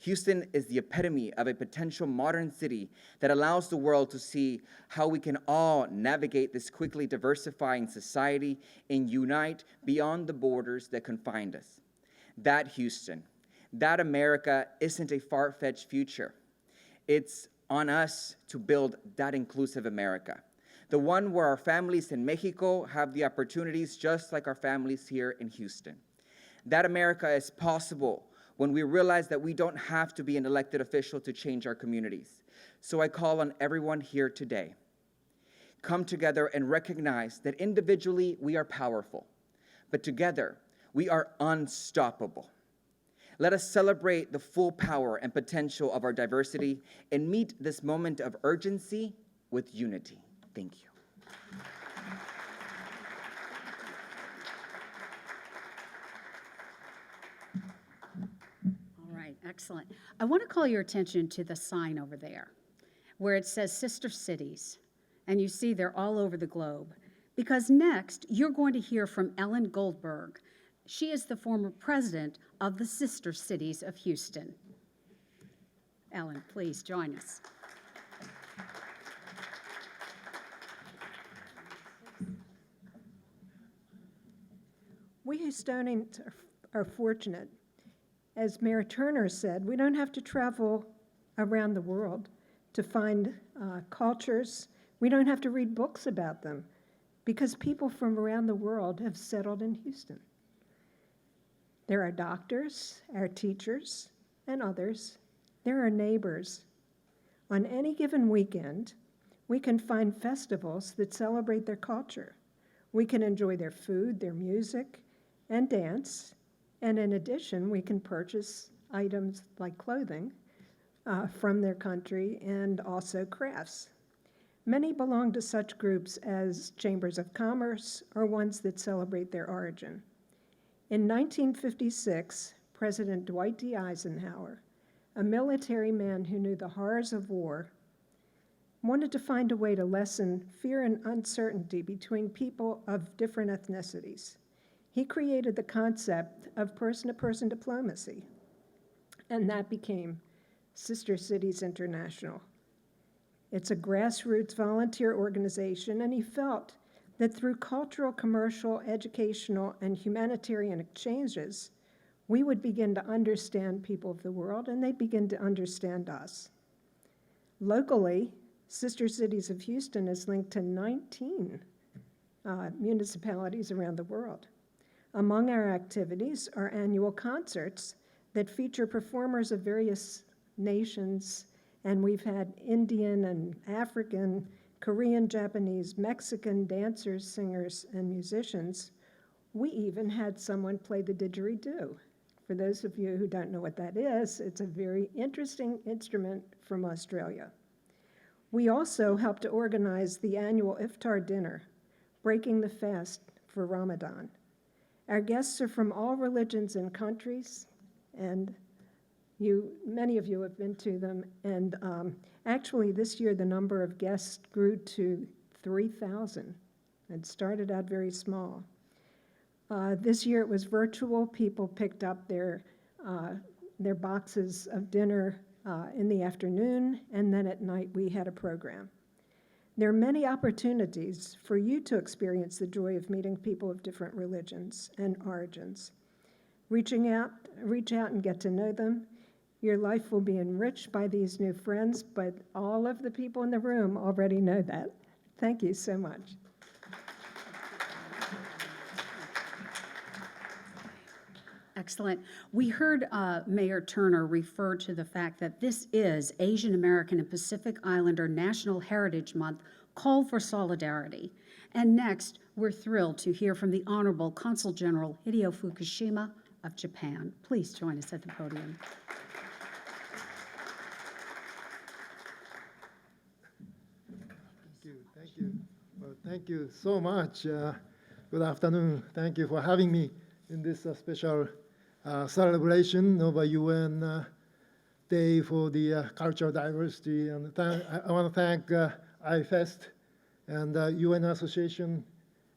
Houston is the epitome of a potential modern city that allows the world to see how we can all navigate this quickly diversifying society and unite beyond the borders that confine us. That Houston, that America isn't a far-fetched future. It's on us to build that inclusive America, the one where our families in Mexico have the opportunities just like our families here in Houston. That America is possible when we realize that we don't have to be an elected official to change our communities. So I call on everyone here today. Come together and recognize that individually we are powerful, but together we are unstoppable. Let us celebrate the full power and potential of our diversity and meet this moment of urgency with unity. Thank you. All right, Excellent. I want to call your attention to the sign over there where it says Sister Cities, and you see they're all over the globe. Because next, you're going to hear from Ellen Goldberg. She is the former president of the Sister Cities of Houston. Ellen, please join us. We Houstonians are fortunate. As Mayor Turner said, we don't have to travel around the world to find cultures. We don't have to read books about them because people from around the world have settled in Houston. There are doctors, our teachers, and others. There are neighbors. On any given weekend, we can find festivals that celebrate their culture. We can enjoy their food, their music, and dance. And in addition, we can purchase items like clothing from their country and also crafts. Many belong to such groups as chambers of commerce or ones that celebrate their origin. In 1956, President Dwight D. Eisenhower, a military man who knew the horrors of war, wanted to find a way to lessen fear and uncertainty between people of different ethnicities. He created the concept of person-to-person diplomacy, and that became Sister Cities International. It's a grassroots volunteer organization, and he felt that through cultural, commercial, educational, and humanitarian exchanges, we would begin to understand people of the world, and they'd begin to understand us. Locally, Sister Cities of Houston is linked to 19 municipalities around the world. Among our activities are annual concerts that feature performers of various nations, and we've had Indian and African, Korean, Japanese, Mexican dancers, singers, and musicians. We even had someone play the didgeridoo. For those of you who don't know what that is, it's a very interesting instrument from Australia. We also helped to organize the annual iftar dinner, breaking the fast for Ramadan. Our guests are from all religions and countries, and many of you have been to them. And actually, this year, the number of guests grew to 3,000. It started out very small. This year, it was virtual. People picked up their boxes of dinner in the afternoon, and then at night, we had a program. There are many opportunities for you to experience the joy of meeting people of different religions and origins. Reach out and get to know them. Your life will be enriched by these new friends, but all of the people in the room already know that. Thank you so much. Excellent. We heard Mayor Turner refer to the fact that this is Asian American and Pacific Islander National Heritage Month, Call for Solidarity. And next, we're thrilled to hear from the Honorable Consul General Hideo Fukushima of Japan. Please join us at the podium. Thank you. Well, thank you so much. Good afternoon. Thank you for having me in this special celebration of a UN Day for the Cultural Diversity. And I want to thank iFest and UN Association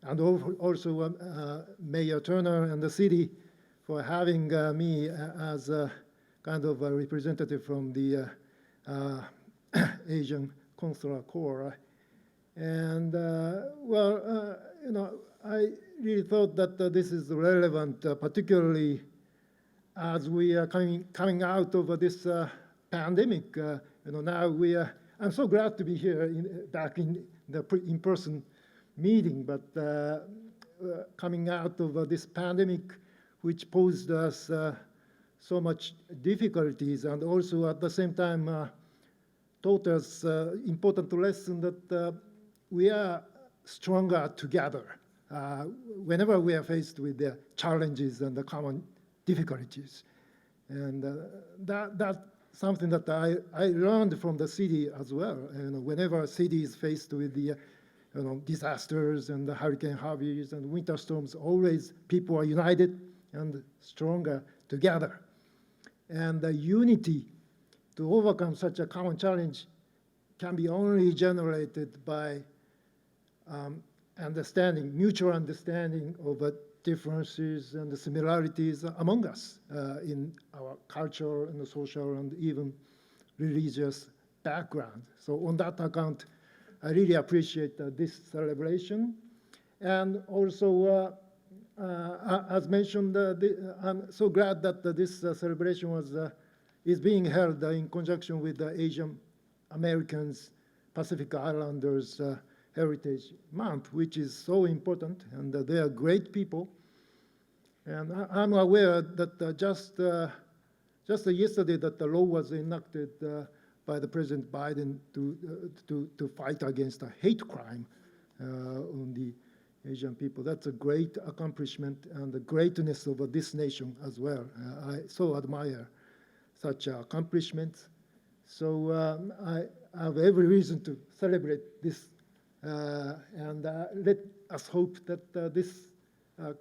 and also Mayor Turner and the city for having me as a kind of a representative from the Asian Consular Corps. And I really thought that this is relevant, particularly as we are coming out of this pandemic. Now I'm so glad to be here back in the in-person meeting, but coming out of this pandemic, which posed us so much difficulties, and also at the same time taught us important lesson that we are stronger together whenever we are faced with the challenges and the common difficulties. And that's something that I learned from the city as well. Whenever a city is faced with the disasters and the Hurricane Harveys and winter storms, always people are united and stronger together. And the unity to overcome such a common challenge can be only generated by mutual understanding of differences and the similarities among us in our culture and the social and even religious background. So on that account, I really appreciate this celebration. And also, as mentioned, I'm so glad that this celebration is being held in conjunction with the Asian Americans, Pacific Islanders Heritage Month, which is so important, and they are great people. And I'm aware that just yesterday that the law was enacted by the President Biden to fight against a hate crime on the Asian people. That's a great accomplishment and the greatness of this nation as well. I so admire such accomplishments. So I have every reason to celebrate this, and let us hope that this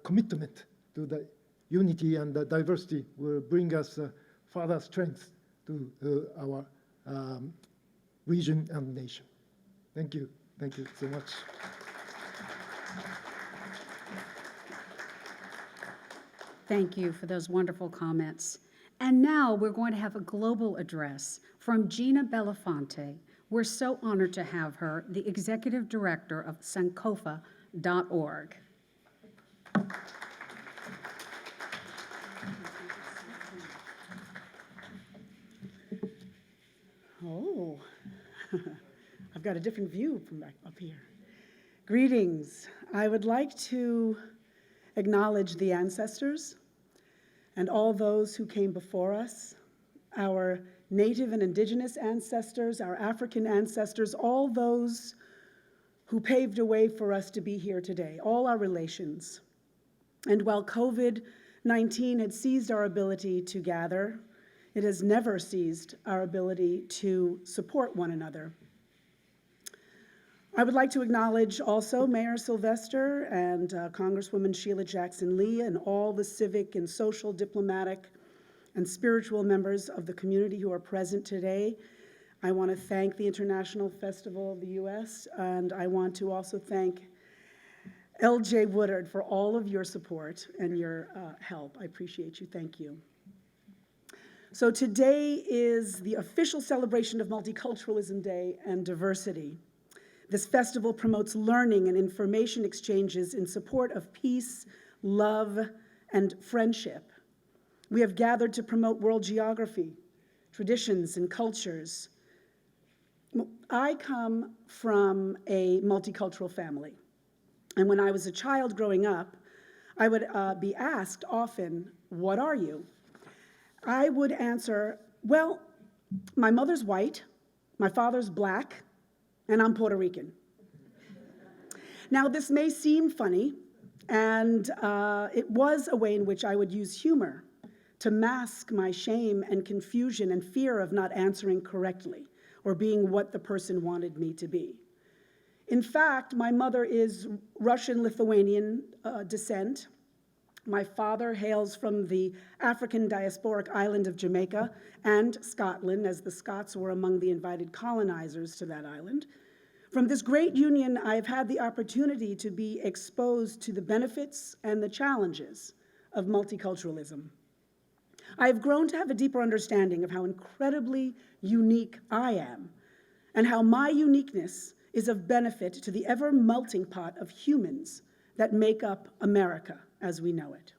commitment to the unity and the diversity will bring us further strength to our region and nation. Thank you. Thank you so much. Thank you for those wonderful comments. And now we're going to have a global address from Gina Belafonte. We're so honored to have her, the Executive Director of Sankofa.org. Oh, I've got a different view from back up here. Greetings. I would like to acknowledge the ancestors and all those who came before us, our Native and Indigenous ancestors, our African ancestors, all those who paved a way for us to be here today, all our relations. And while COVID-19 had seized our ability to gather, it has never seized our ability to support one another. I would like to acknowledge also Mayor Sylvester and Congresswoman Sheila Jackson-Lee and all the civic and social, diplomatic, and spiritual members of the community who are present today. I want to thank the International Festival of the U.S., and I want to also thank L.J. Woodard for all of your support and your help. I appreciate you. Thank you. So today is the official celebration of Multiculturalism Day and diversity. This festival promotes learning and information exchanges in support of peace, love, and friendship. We have gathered to promote world geography, traditions, and cultures. I come from a multicultural family, and when I was a child growing up, I would be asked often, "What are you?" I would answer, "Well, my mother's white, my father's black, and I'm Puerto Rican." Now, this may seem funny, and it was a way in which I would use humor to mask my shame and confusion and fear of not answering correctly or being what the person wanted me to be. In fact, my mother is Russian-Lithuanian descent. My father hails from the African diasporic island of Jamaica and Scotland, as the Scots were among the invited colonizers to that island. From this great union, I've had the opportunity to be exposed to the benefits and the challenges of multiculturalism. I've grown to have a deeper understanding of how incredibly unique I am and how my uniqueness is of benefit to the ever-melting pot of humans that make up America as we know it.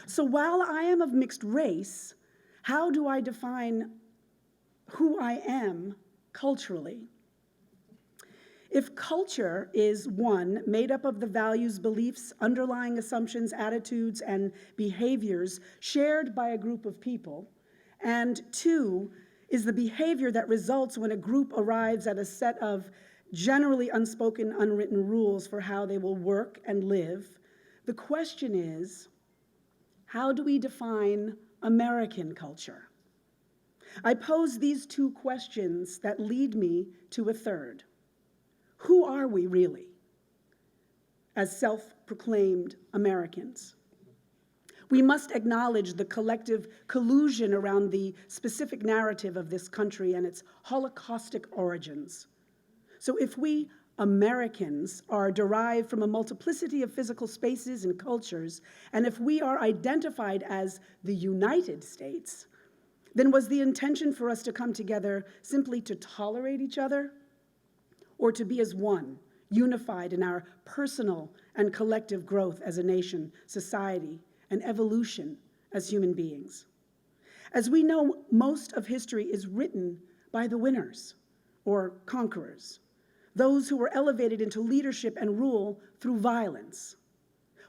So while I am of mixed race, how do I define who I am culturally? If culture is, one, made up of the values, beliefs, underlying assumptions, attitudes, and behaviors shared by a group of people, and two, is the behavior that results when a group arrives at a set of generally unspoken, unwritten rules for how they will work and live, the question is, how do we define American culture? I pose these two questions that lead me to a third. Who are we really as self-proclaimed Americans? We must acknowledge the collective collusion around the specific narrative of this country and its Holocaustic origins. So if we Americans are derived from a multiplicity of physical spaces and cultures, and if we are identified as the United States, then was the intention for us to come together simply to tolerate each other, or to be as one, unified in our personal and collective growth as a nation, society, and evolution as human beings? As we know, most of history is written by the winners or conquerors, those who were elevated into leadership and rule through violence.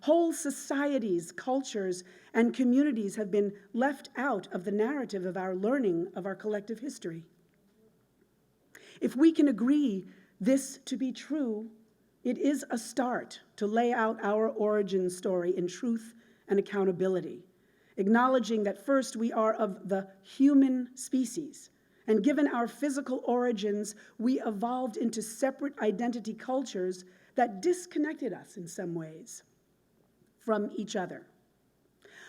Whole societies, cultures, and communities have been left out of the narrative of our learning of our collective history. If we can agree this to be true, it is a start to lay out our origin story in truth and accountability, acknowledging that first we are of the human species, and given our physical origins, we evolved into separate identity cultures that disconnected us in some ways from each other.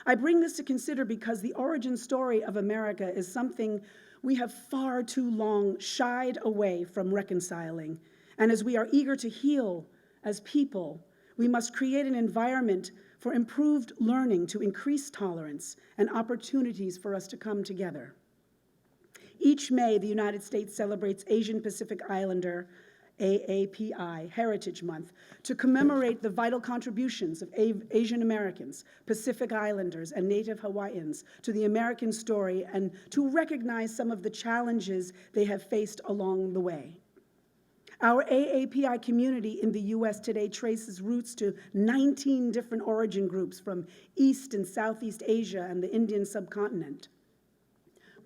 I bring this to consider because the origin story of America is something we have far too long shied away from reconciling. And as we are eager to heal as people, we must create an environment for improved learning to increase tolerance and opportunities for us to come together. Each May, the United States celebrates Asian Pacific Islander AAPI Heritage Month to commemorate the vital contributions of Asian Americans, Pacific Islanders, and Native Hawaiians to the American story and to recognize some of the challenges they have faced along the way. Our AAPI community in the U.S. today traces roots to 19 different origin groups from East and Southeast Asia and the Indian subcontinent.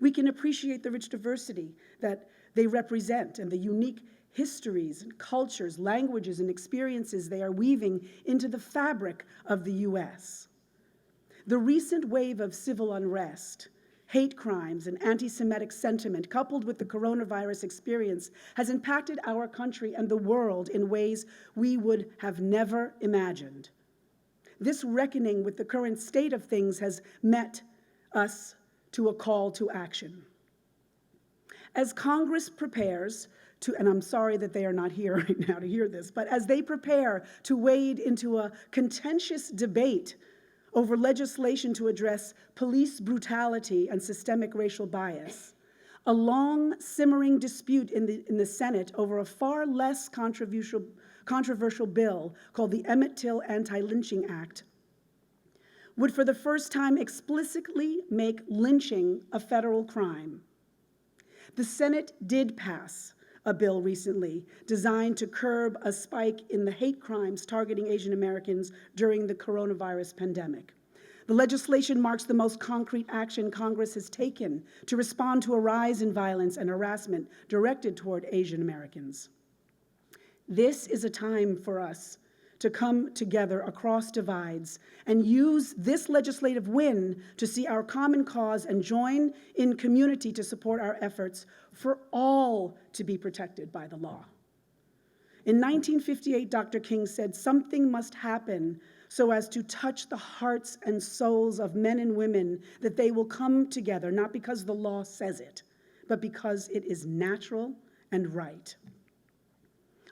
We can appreciate the rich diversity that they represent and the unique histories and cultures, languages, and experiences they are weaving into the fabric of the U.S. The recent wave of civil unrest, hate crimes, and anti-Semitic sentiment, coupled with the coronavirus experience, has impacted our country and the world in ways we would have never imagined. This reckoning with the current state of things has met us to a call to action. As Congress prepares to, and I'm sorry that they are not here right now to hear this, but as they prepare to wade into a contentious debate over legislation to address police brutality and systemic racial bias, a long simmering dispute in the Senate over a far less controversial bill called the Emmett Till Anti-Lynching Act would for the first time explicitly make lynching a federal crime. The Senate did pass a bill recently designed to curb a spike in the hate crimes targeting Asian Americans during the coronavirus pandemic. The legislation marks the most concrete action Congress has taken to respond to a rise in violence and harassment directed toward Asian Americans. This is a time for us to come together across divides and use this legislative win to see our common cause and join in community to support our efforts for all to be protected by the law. In 1958, Dr. King said, "Something must happen so as to touch the hearts and souls of men and women that they will come together, not because the law says it, but because it is natural and right."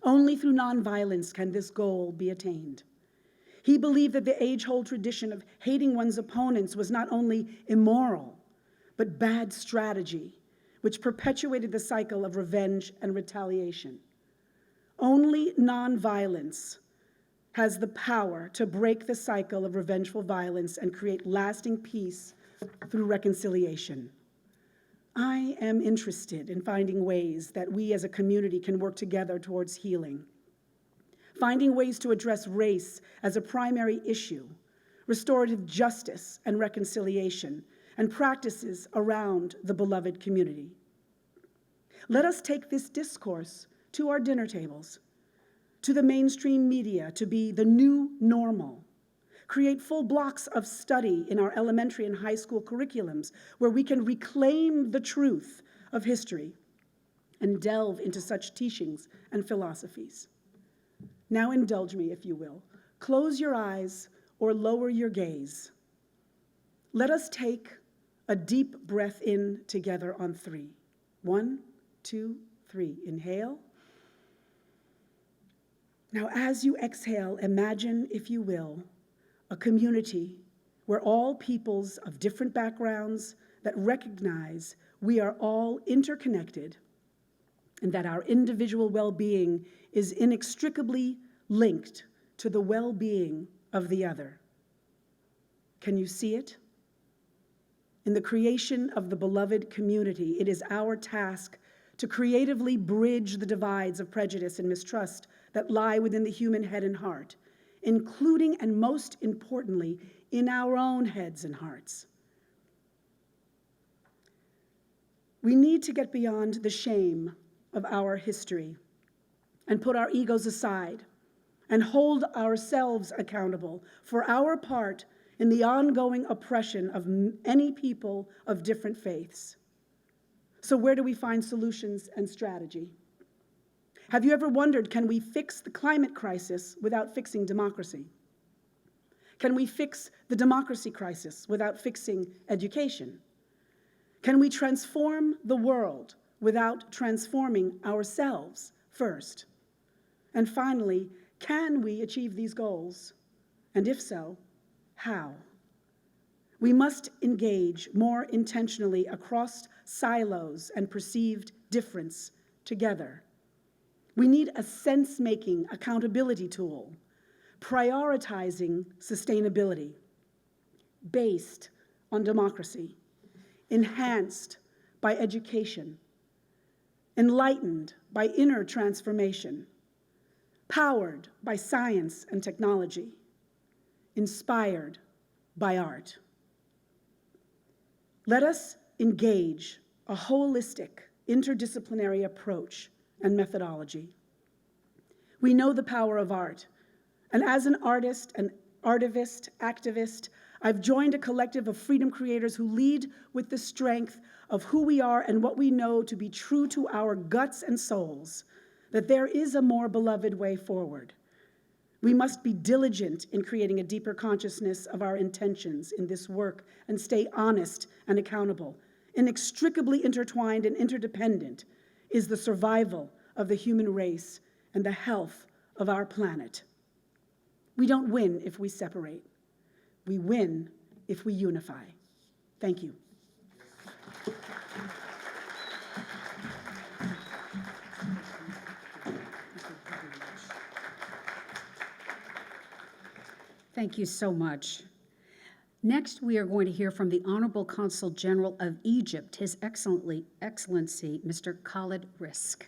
Only through nonviolence can this goal be attained. He believed that the age-old tradition of hating one's opponents was not only immoral, but bad strategy, which perpetuated the cycle of revenge and retaliation. Only nonviolence has the power to break the cycle of revengeful violence and create lasting peace through reconciliation. I am interested in finding ways that we as a community can work together towards healing, finding ways to address race as a primary issue, restorative justice and reconciliation, and practices around the beloved community. Let us take this discourse to our dinner tables, to the mainstream media to be the new normal. Create full blocks of study in our elementary and high school curriculums where we can reclaim the truth of history and delve into such teachings and philosophies. Now indulge me, if you will. Close your eyes or lower your gaze. Let us take a deep breath in together on 3. 1, 2, 3. Inhale. Now, as you exhale, imagine, if you will, a community where all peoples of different backgrounds that recognize we are all interconnected and that our individual well-being is inextricably linked to the well-being of the other. Can you see it? In the creation of the beloved community, it is our task to creatively bridge the divides of prejudice and mistrust that lie within the human head and heart, including and most importantly, in our own heads and hearts. We need to get beyond the shame of our history and put our egos aside and hold ourselves accountable for our part in the ongoing oppression of any people of different faiths. So where do we find solutions and strategy? Have you ever wondered, can we fix the climate crisis without fixing democracy? Can we fix the democracy crisis without fixing education? Can we transform the world without transforming ourselves first? And finally, can we achieve these goals? And if so, how? We must engage more intentionally across silos and perceived difference together. We need a sense-making accountability tool, prioritizing sustainability, based on democracy, enhanced by education, enlightened by inner transformation, powered by science and technology, inspired by art. Let us engage a holistic, interdisciplinary approach and methodology. We know the power of art, and as an artist, an artivist, activist, I've joined a collective of freedom creators who lead with the strength of who we are and what we know to be true to our guts and souls, that there is a more beloved way forward. We must be diligent in creating a deeper consciousness of our intentions in this work and stay honest and accountable. Inextricably intertwined and interdependent is the survival of the human race and the health of our planet. We don't win if we separate. We win if we unify. Thank you. Thank you so much. Next, we are going to hear from the Honorable Consul General of Egypt, His Excellency, Mr. Khalid Rizk.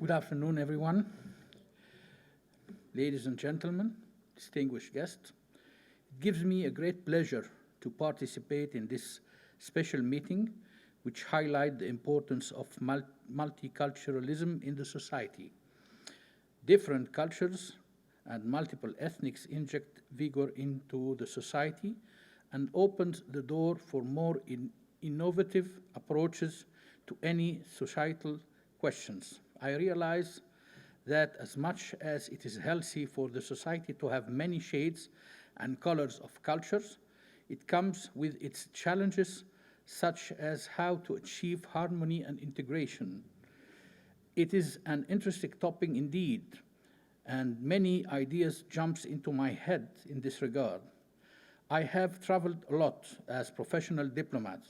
Good afternoon, everyone. Ladies and gentlemen, distinguished guests, it gives me a great pleasure to participate in this special meeting, which highlights the importance of multiculturalism in the society. Different cultures and multiple ethnics inject vigor into the society and opens the door for more innovative approaches to any societal questions. I realize that as much as it is healthy for the society to have many shades and colors of cultures, it comes with its challenges, such as how to achieve harmony and integration. It is an interesting topic indeed, and many ideas jumps into my head in this regard. I have traveled a lot as professional diplomat,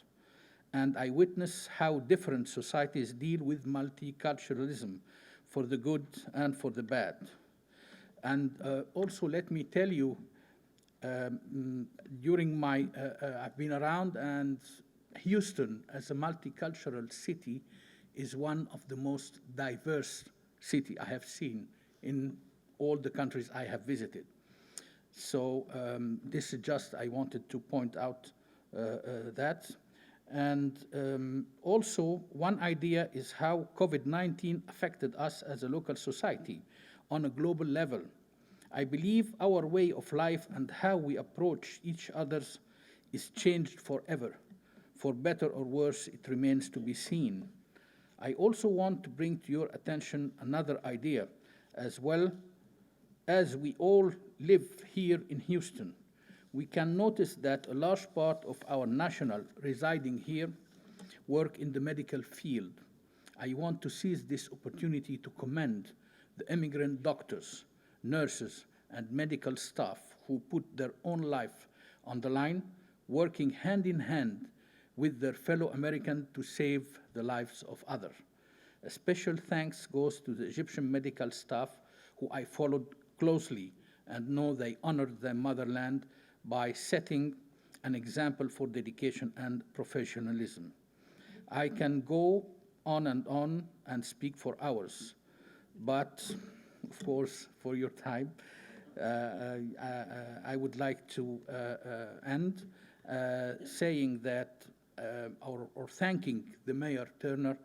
and I witness how different societies deal with multiculturalism for the good and for the bad. And also let me tell you, during my, I've been around, and Houston as a multicultural city is one of the most diverse cities I have seen in all the countries I have visited. So this is just, I wanted to point out that. And also, one idea is how COVID-19 affected us as a local society on a global level. I believe our way of life and how we approach each other's is changed forever. For better or worse, it remains to be seen. I also want to bring to your attention another idea, as well as we all live here in Houston. We can notice that a large part of our national residing here work in the medical field. I want to seize this opportunity to commend the immigrant doctors, nurses, and medical staff who put their own life on the line, working hand in hand with their fellow Americans to save the lives of others. A special thanks goes to the Egyptian medical staff who I followed closely and know they honored their motherland by setting an example for dedication and professionalism. I can go on and speak for hours, but of course, for your time, I would like to end saying that, or thanking the Mayor Turner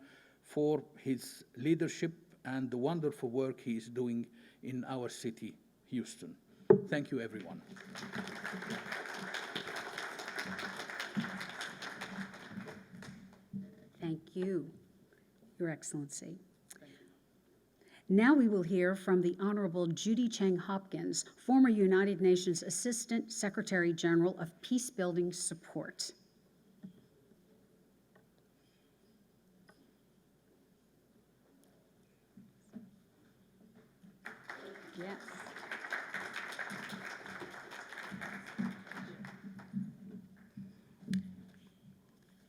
for his leadership and the wonderful work he is doing in our city, Houston. Thank you, everyone. Thank you, Your Excellency. Now we will hear from the Honorable Judy Chang Hopkins, former United Nations Assistant Secretary General of Peacebuilding Support. Yes.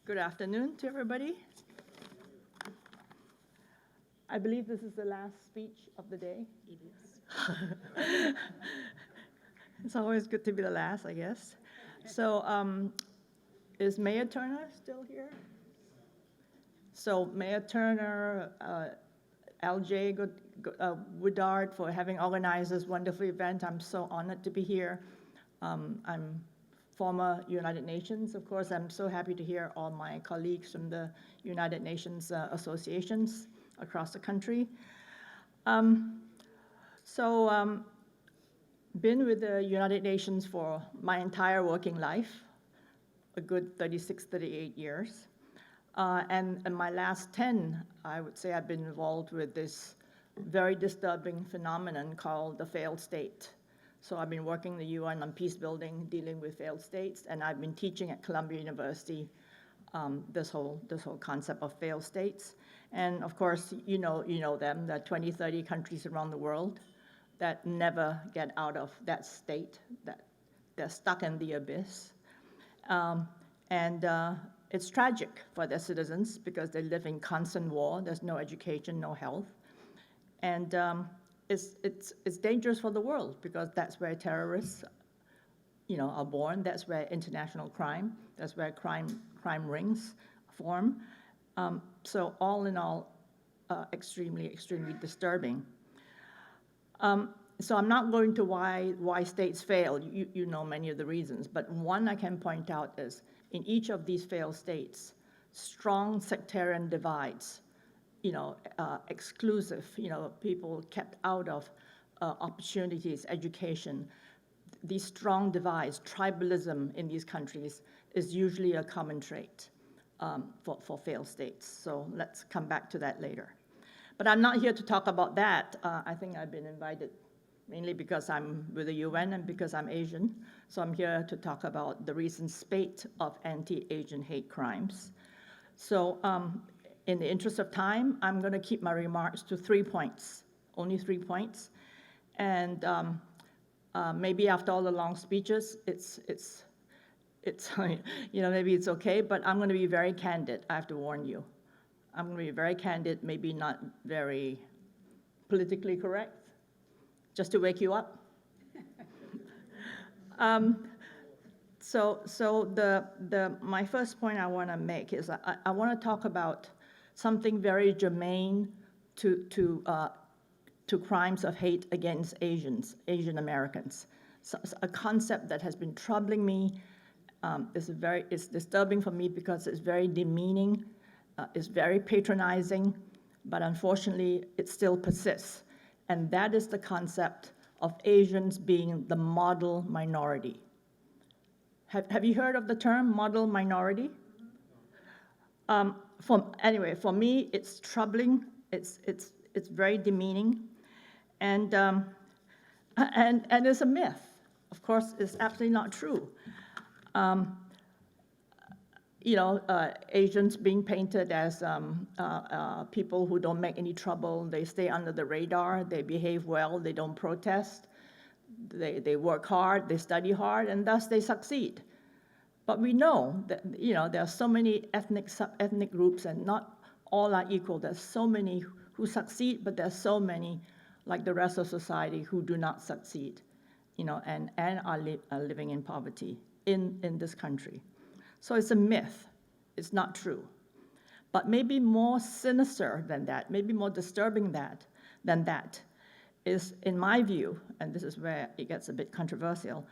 Good afternoon to everybody. I believe this is the last speech of the day. It is. It's always good to be the last, I guess. So is Mayor Turner still here? So Mayor Turner, L.J. Woodard for having organized this wonderful event. I'm so honored to be here. I'm former United Nations, of course. I'm so happy to hear all my colleagues from the United Nations associations across the country. Been with the United Nations for my entire working life, a good 36, 38 years. And in my last 10, I would say I've been involved with this very disturbing phenomenon called the failed state. So I've been working in the UN on peace building, dealing with failed states, and I've been teaching at Columbia University this whole concept of failed states. And of course, you know them, there are 20, 30 countries around the world that never get out of that state, that they're stuck in the abyss. It's tragic for their citizens because they live in constant war, there's no education, no health. And it's dangerous for the world because that's where terrorists are born, that's where international crime, that's where crime rings form. So all in all, extremely, extremely disturbing. So I'm not going to why states fail. You know many of the reasons, but one I can point out is in each of these failed states, strong sectarian divides, exclusive, people kept out of opportunities, education. These strong divides, tribalism in these countries is usually a common trait for failed states. So let's come back to that later. But I'm not here to talk about that. I think I've been invited mainly because I'm with the UN and because I'm Asian. So I'm here to talk about the recent spate of anti-Asian hate crimes. So in the interest of time, I'm going to keep my remarks to 3 points, only 3 points. And maybe after all the long speeches, it's maybe it's okay, but I'm going to be very candid. I have to warn you. I'm going to be very candid, maybe not very politically correct, just to wake you up. My first point I want to make is I want to talk about something very germane to crimes of hate against Asian Americans. So, a concept that has been troubling me It's disturbing for me because it's very demeaning, it's very patronizing, but unfortunately, it still persists. And that is the concept of Asians being the model minority. Have you heard of the term model minority? For me, it's troubling. It's very demeaning, and it's a myth. Of course, it's absolutely not true. Asians being painted as people who don't make any trouble. They stay under the radar. They behave well. They don't protest. They work hard. They study hard, and thus they succeed. But we know that there are so many ethnic groups, and not all are equal. There's so many who succeed, but there's so many, like the rest of society, who do not succeed, and are living in poverty in this country. So it's a myth. It's not true. But maybe more sinister than that, maybe more disturbing than that, is, in my view, and this is where it gets a bit controversial,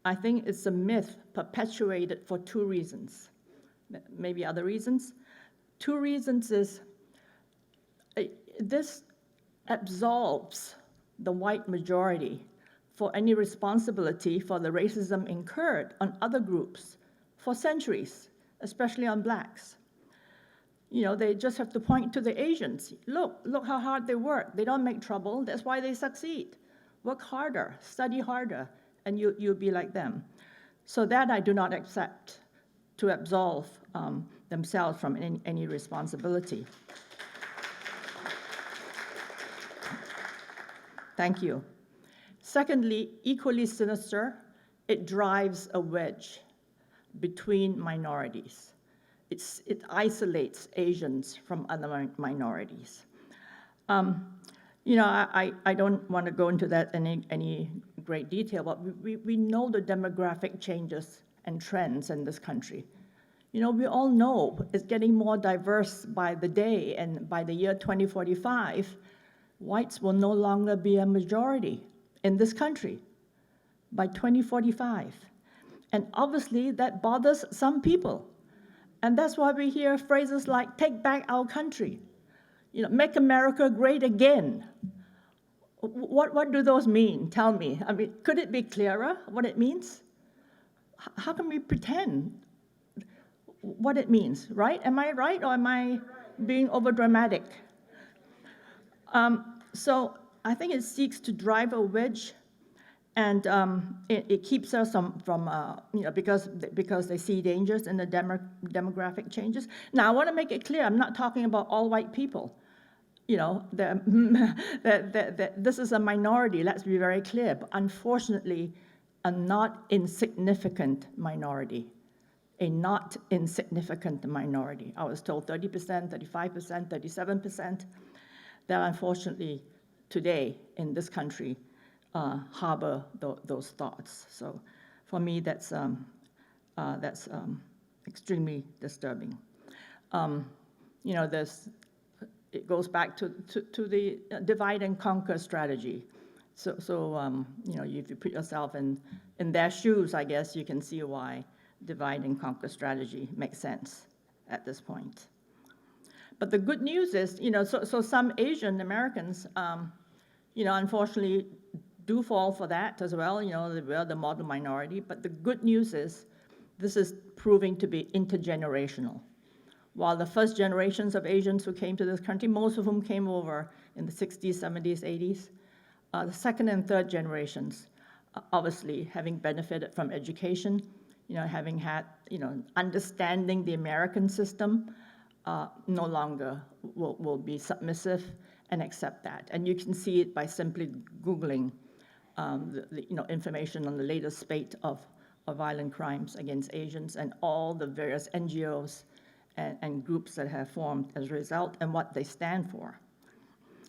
I think it's a myth perpetuated for two reasons, maybe other reasons. Two reasons is this absolves the white majority for any responsibility for the racism incurred on other groups for centuries, especially on blacks. They just have to point to the Asians. Look how hard they work. They don't make trouble. That's why they succeed. Work harder, study harder, and you'll be like them. So that I do not accept, to absolve themselves from any responsibility. Thank you. Secondly, equally sinister, it drives a wedge between minorities. It isolates Asians from other minorities. I don't want to go into that in any great detail, but we know the demographic changes and trends in this country. We all know it's getting more diverse by the day, and by the year 2045, whites will no longer be a majority in this country by 2045. And obviously, that bothers some people. And that's why we hear phrases like, take back our country, make America great again. What do those mean? Tell me. I mean, could it be clearer what it means? How can we pretend what it means, right? Am I right, or am I being overdramatic? So I think it seeks to drive a wedge, and it keeps us from because they see dangers in the demographic changes. Now, I want to make it clear, I'm not talking about all white people. This is a minority, let's be very clear, but unfortunately, a not insignificant minority. A not insignificant minority. I was told 30%, 35%, 37%, that unfortunately today in this country harbor those thoughts. So for me, that's extremely disturbing. It goes back to the divide and conquer strategy. So if you put yourself in their shoes, I guess you can see why divide and conquer strategy makes sense at this point. But the good news is, so some Asian Americans, unfortunately do fall for that as well. We're the model minority. But the good news is, this is proving to be intergenerational. While the first generations of Asians who came to this country, most of whom came over in the 60s, 70s, 80s, the second and third generations, obviously having benefited from education, having had, understanding the American system, no longer will be submissive and accept that. And you can see it by simply Googling information on the latest spate of violent crimes against Asians and all the various NGOs and groups that have formed as a result and what they stand for.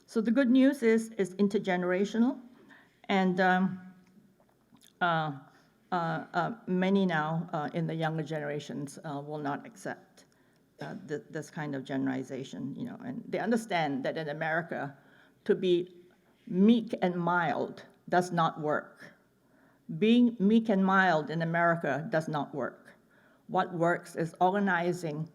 So the good news is intergenerational, and many now in the younger generations will not accept this kind of generalization, and they understand that in America, to be meek and mild does not work. Being meek and mild in America does not work. what works is organizing,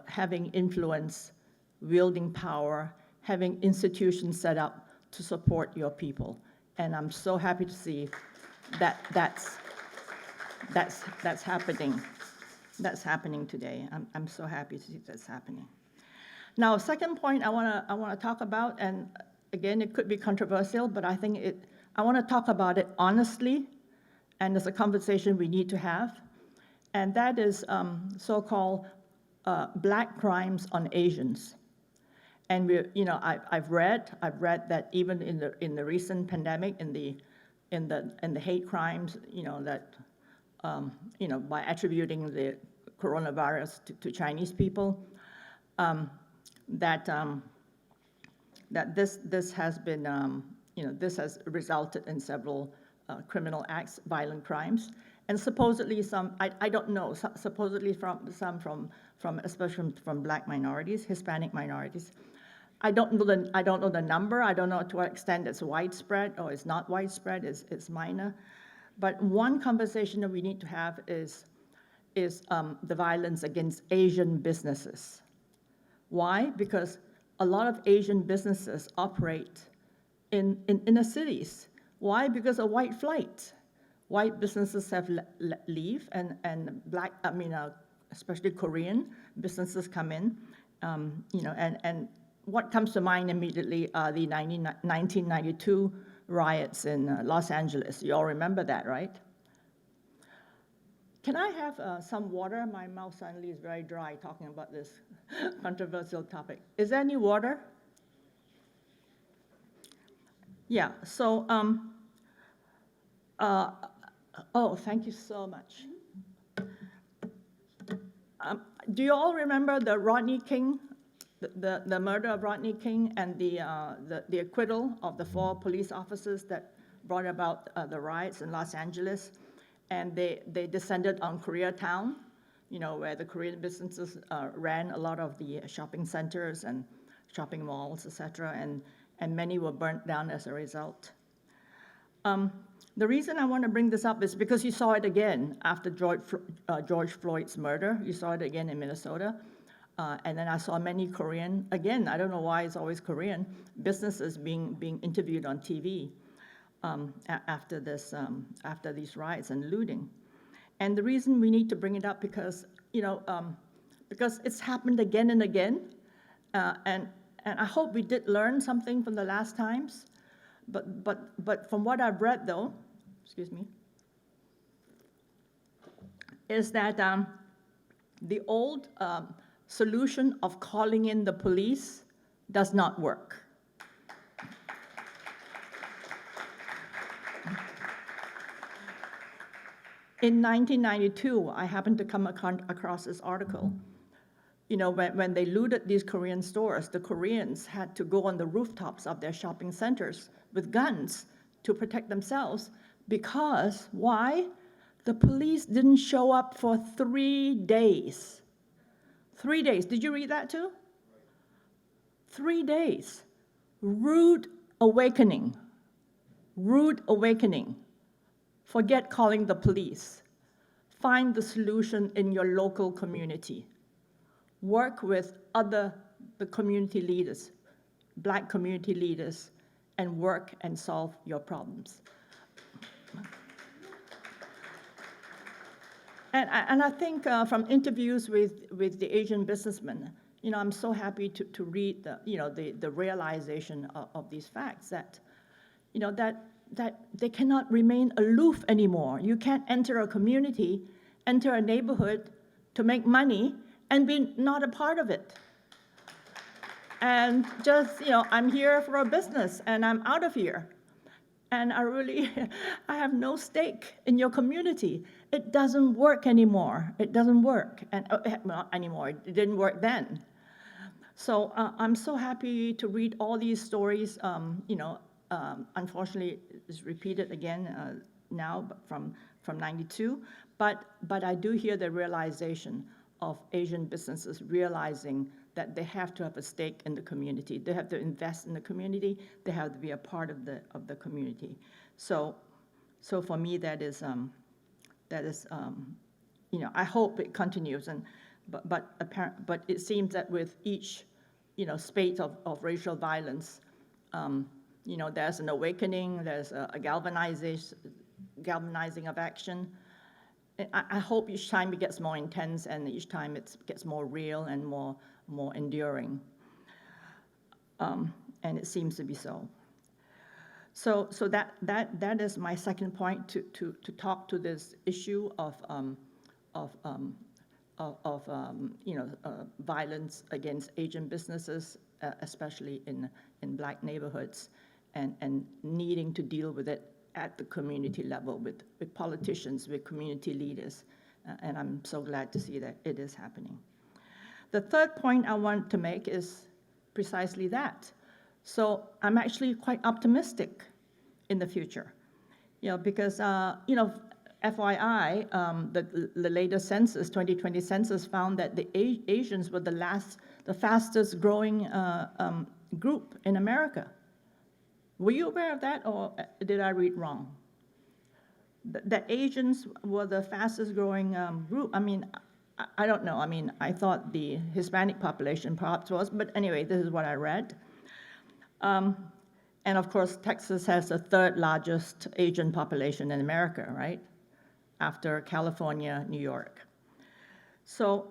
having influence, wielding power, having institutions set up to support your people. And I'm so happy to see that that's happening. That's happening today. I'm so happy to see that's happening. Now, second point I wanna talk about, and again, it could be controversial, but I think I wanna talk about it honestly, and it's a conversation we need to have, and that is so-called Black crimes on Asians. And I've read that even in the recent pandemic, in the hate crimes, that by attributing the coronavirus to Chinese people, that this has been this has resulted in several criminal acts, violent crimes, and supposedly some, I don't know, supposedly especially from Black minorities, Hispanic minorities. I don't know the number. I don't know to what extent it's widespread or it's not widespread. It's minor. But one conversation that we need to have is the violence against Asian businesses. Why? Because a lot of Asian businesses operate in inner cities. Why? Because of white flight. White businesses have leave, and Black, especially Korean businesses come in, and what comes to mind immediately are the 1992 riots in Los Angeles. You all remember that, right? Can I have some water? My mouth suddenly is very dry talking about this controversial topic. Is there any water? Yeah, so, oh, thank you so much. Do you all remember the Rodney King, the murder of Rodney King, and the acquittal of the 4 police officers that brought about the riots in Los Angeles? And they descended on Koreatown, where the Korean businesses ran a lot of the shopping centers and shopping malls, etc., and many were burnt down as a result. The reason I want to bring this up is because you saw it again after George Floyd's murder. You saw it again in Minnesota. And then I saw many Korean, again, I don't know why it's always Korean, businesses being interviewed on TV after these riots and looting. And the reason we need to bring it up because it's happened again and again. And I hope we did learn something from the last times. But from what I've read, though, excuse me, is that the old solution of calling in the police does not work. In 1992, I happened to come across this article. When they looted these Korean stores, the Koreans had to go on the rooftops of their shopping centers with guns to protect themselves because, why? The police didn't show up for 3 days. 3 days. Did you read that too? 3 days. Rude awakening. Rude awakening. Forget calling the police. Find the solution in your local community. Work with the community leaders, Black community leaders, and work and solve your problems. And I think from interviews with the Asian businessmen, I'm so happy to read the realization of these facts that, that they cannot remain aloof anymore. You can't enter a community, enter a neighborhood to make money and be not a part of it. And just, I'm here for a business and I'm out of here. And I have no stake in your community. It doesn't work anymore. It doesn't work. And not anymore, it didn't work then. So I'm so happy to read all these stories. Unfortunately, it's repeated again now from 92. But I do hear the realization of Asian businesses realizing that they have to have a stake in the community. They have to invest in the community. They have to be a part of the community. So for me, that is I hope it continues, but it seems that with each, spate of racial violence, there's an awakening, there's a galvanizing of action. I hope each time it gets more intense and each time it gets more real and more enduring. And it seems to be so. So that is my second point, to talk to this issue of violence against Asian businesses, especially in Black neighborhoods, and needing to deal with it at the community level with politicians, with community leaders. And I'm so glad to see that it is happening. The third point I want to make is precisely that. So I'm actually quite optimistic in the future, because, FYI, the latest census, 2020 census, found that the Asians were the fastest growing group in America. Were you aware of that, or did I read wrong? That Asians were the fastest growing group. I mean, I don't know. I mean, I thought the Hispanic population perhaps was, but anyway, this is what I read. And of course, Texas has the third largest Asian population in America, right? After California, New York. So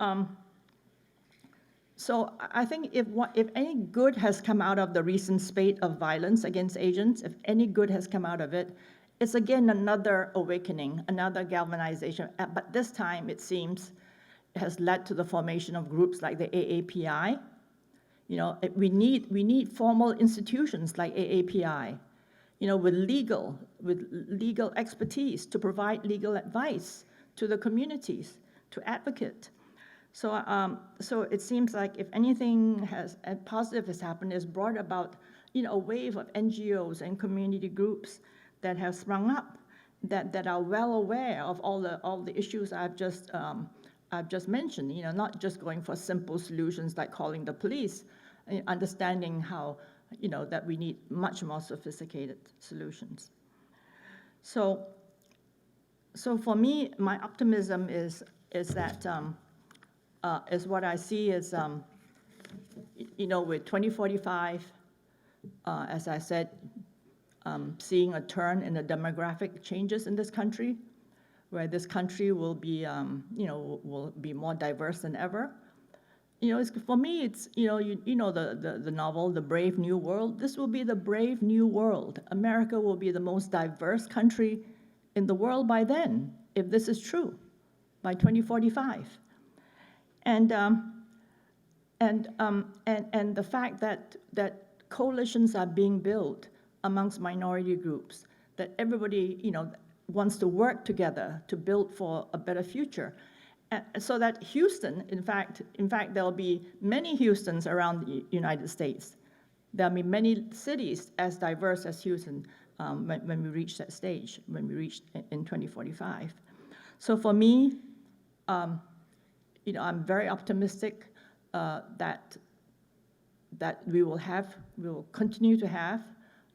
I think if any good has come out of the recent spate of violence against Asians, if any good has come out of it, it's again another awakening, another galvanization. But this time, it seems, it has led to the formation of groups like the AAPI. We need formal institutions like AAPI, with legal expertise to provide legal advice to the communities, to advocate. So it seems like if anything positive has happened, it's brought about, a wave of NGOs and community groups that have sprung up, that are well aware of all the issues I've just mentioned. Not just going for simple solutions like calling the police, understanding how, that we need much more sophisticated solutions. So for me, my optimism is that. Is what I see is, with 2045, as I said, seeing a turn in the demographic changes in this country, where this country will be, will be more diverse than ever. For me, it's, the novel, The Brave New World. This will be the brave new world. America will be the most diverse country in the world by then, if this is true, by 2045. And the fact that coalitions are being built amongst minority groups, that everybody, wants to work together to build for a better future. So that Houston, in fact, there'll be many Houstons around the United States. There'll be many cities as diverse as Houston when we reach that stage, when we reach in 2045. So for me, I'm very optimistic that we will continue to have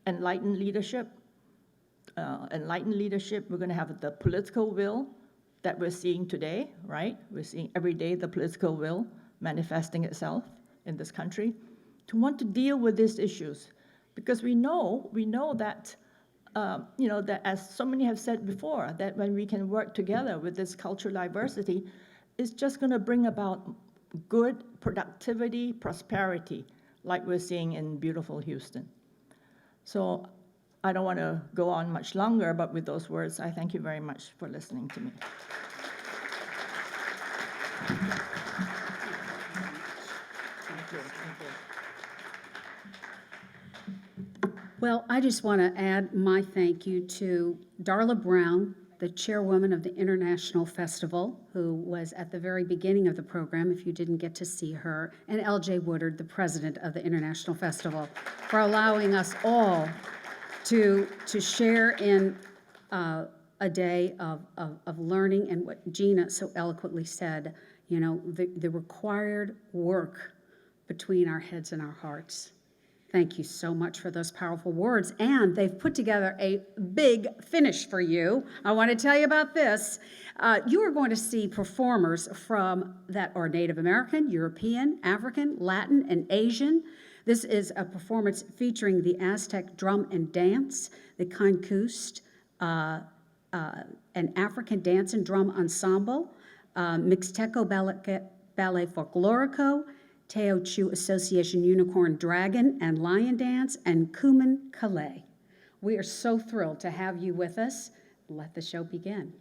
enlightened leadership. We're going to have the political will that we're seeing today, right? We're seeing every day the political will manifesting itself in this country to want to deal with these issues, because we know that, that as so many have said before, that when we can work together with this cultural diversity, it's just going to bring about good productivity, prosperity, like we're seeing in beautiful Houston. So I don't want to go on much longer, but with those words, I thank you very much for listening to me. Well, I just want to add my thank you to Darla Brown, the chairwoman of the International Festival, who was at the very beginning of the program, if you didn't get to see her, and L.J. Woodard, the president of the International Festival, for allowing us all to share in a day of learning, and what Gina so eloquently said, the required work between our heads and our hearts. Thank you so much for those powerful words. And they've put together a big finish for you. I want to tell you about this. You are going to see performers that are Native American, European, African, Latin, and Asian. This is a performance featuring the Aztec drum and dance, the Cancust, an African dance and drum ensemble, Mixteco Ballet Folklorico, Teochew Association Unicorn Dragon and Lion Dance, and Kuman Calais. We are so thrilled to have you with us. Let the show begin.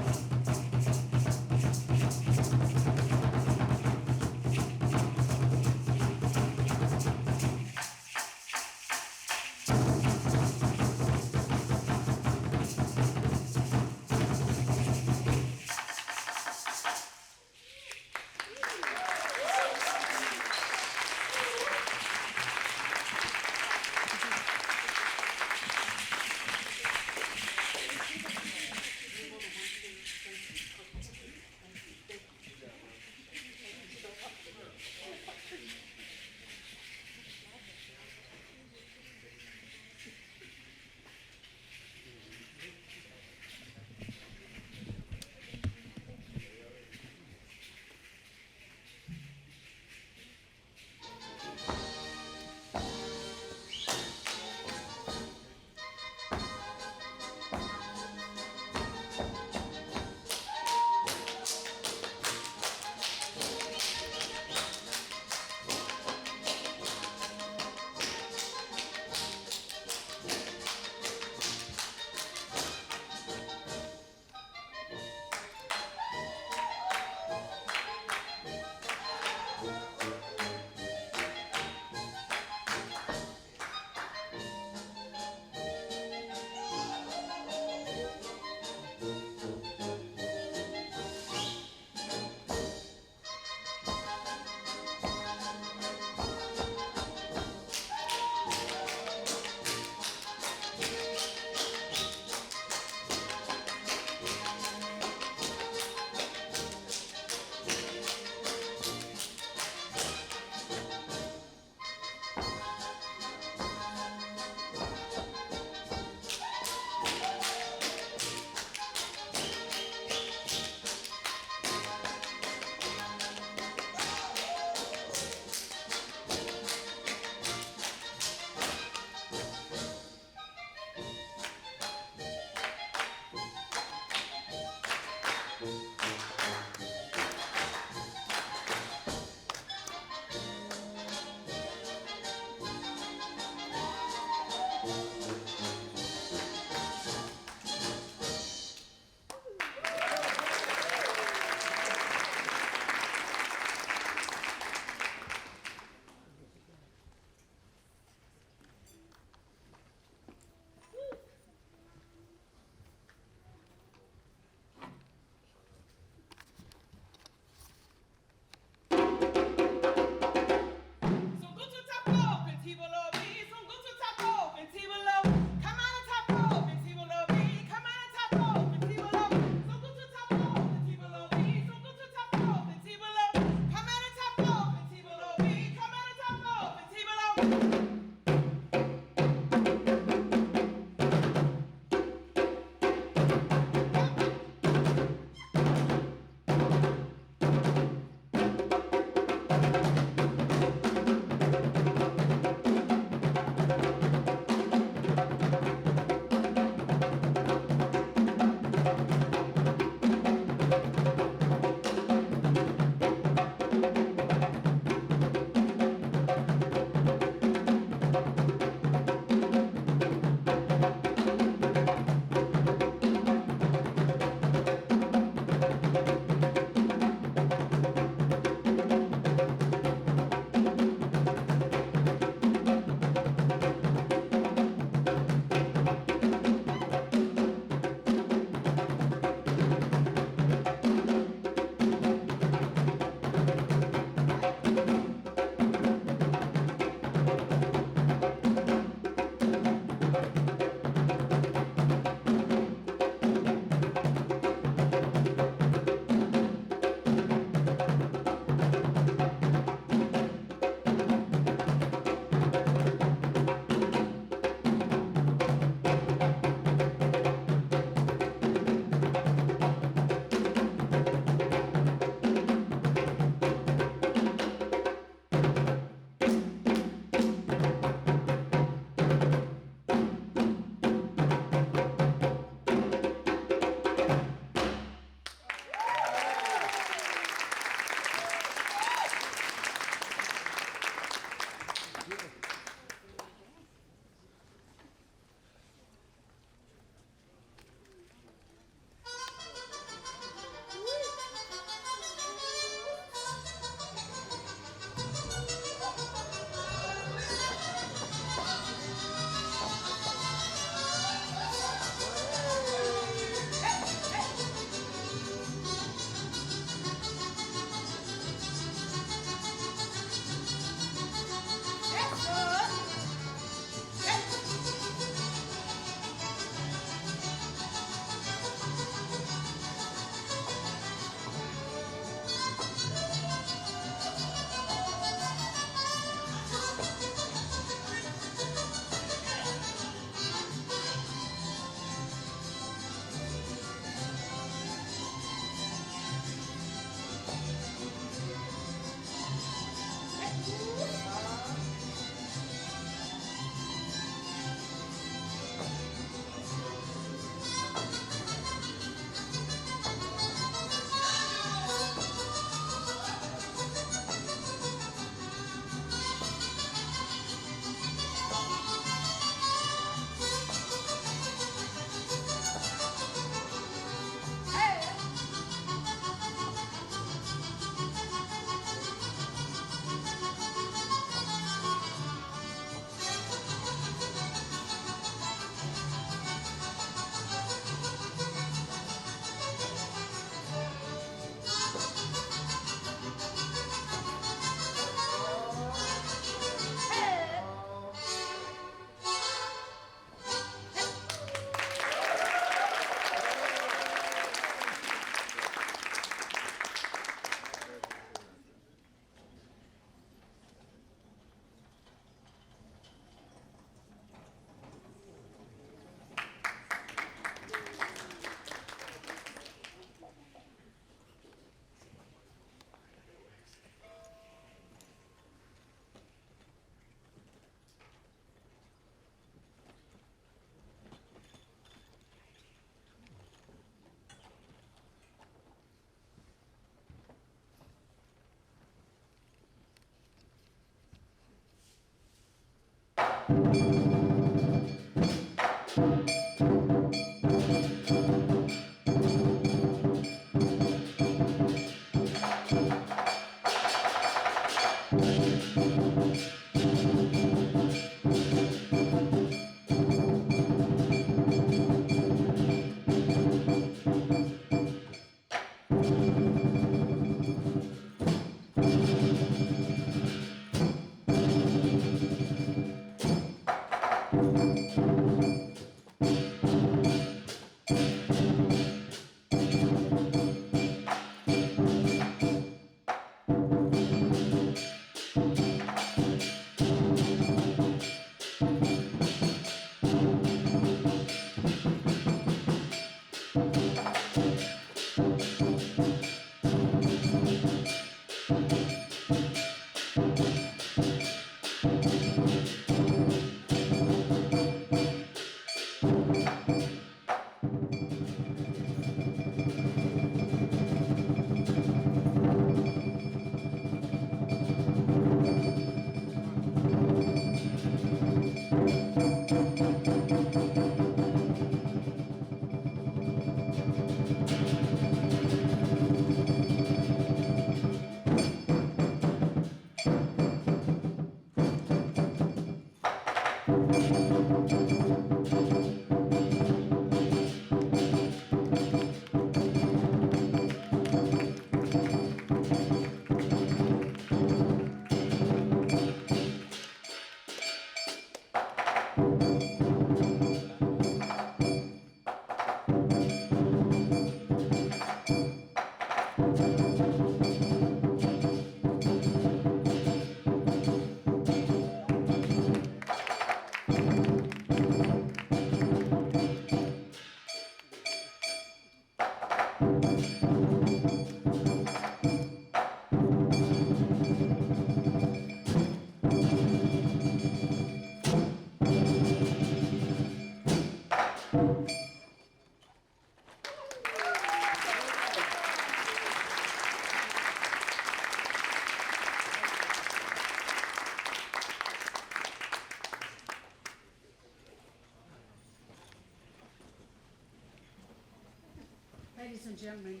Ladies and gentlemen,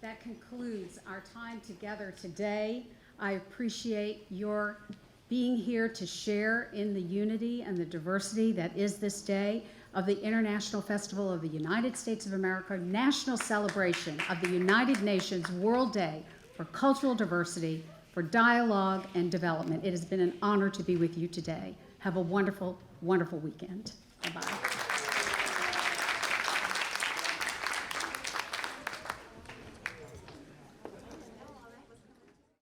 that concludes our time together today. I appreciate your being here to share in the unity and the diversity that is this day of the International Festival of the United States of America, national celebration of the United Nations World Day for Cultural Diversity, for Dialogue and Development. It has been an honor to be with you today. Have a wonderful, wonderful weekend. Bye-bye.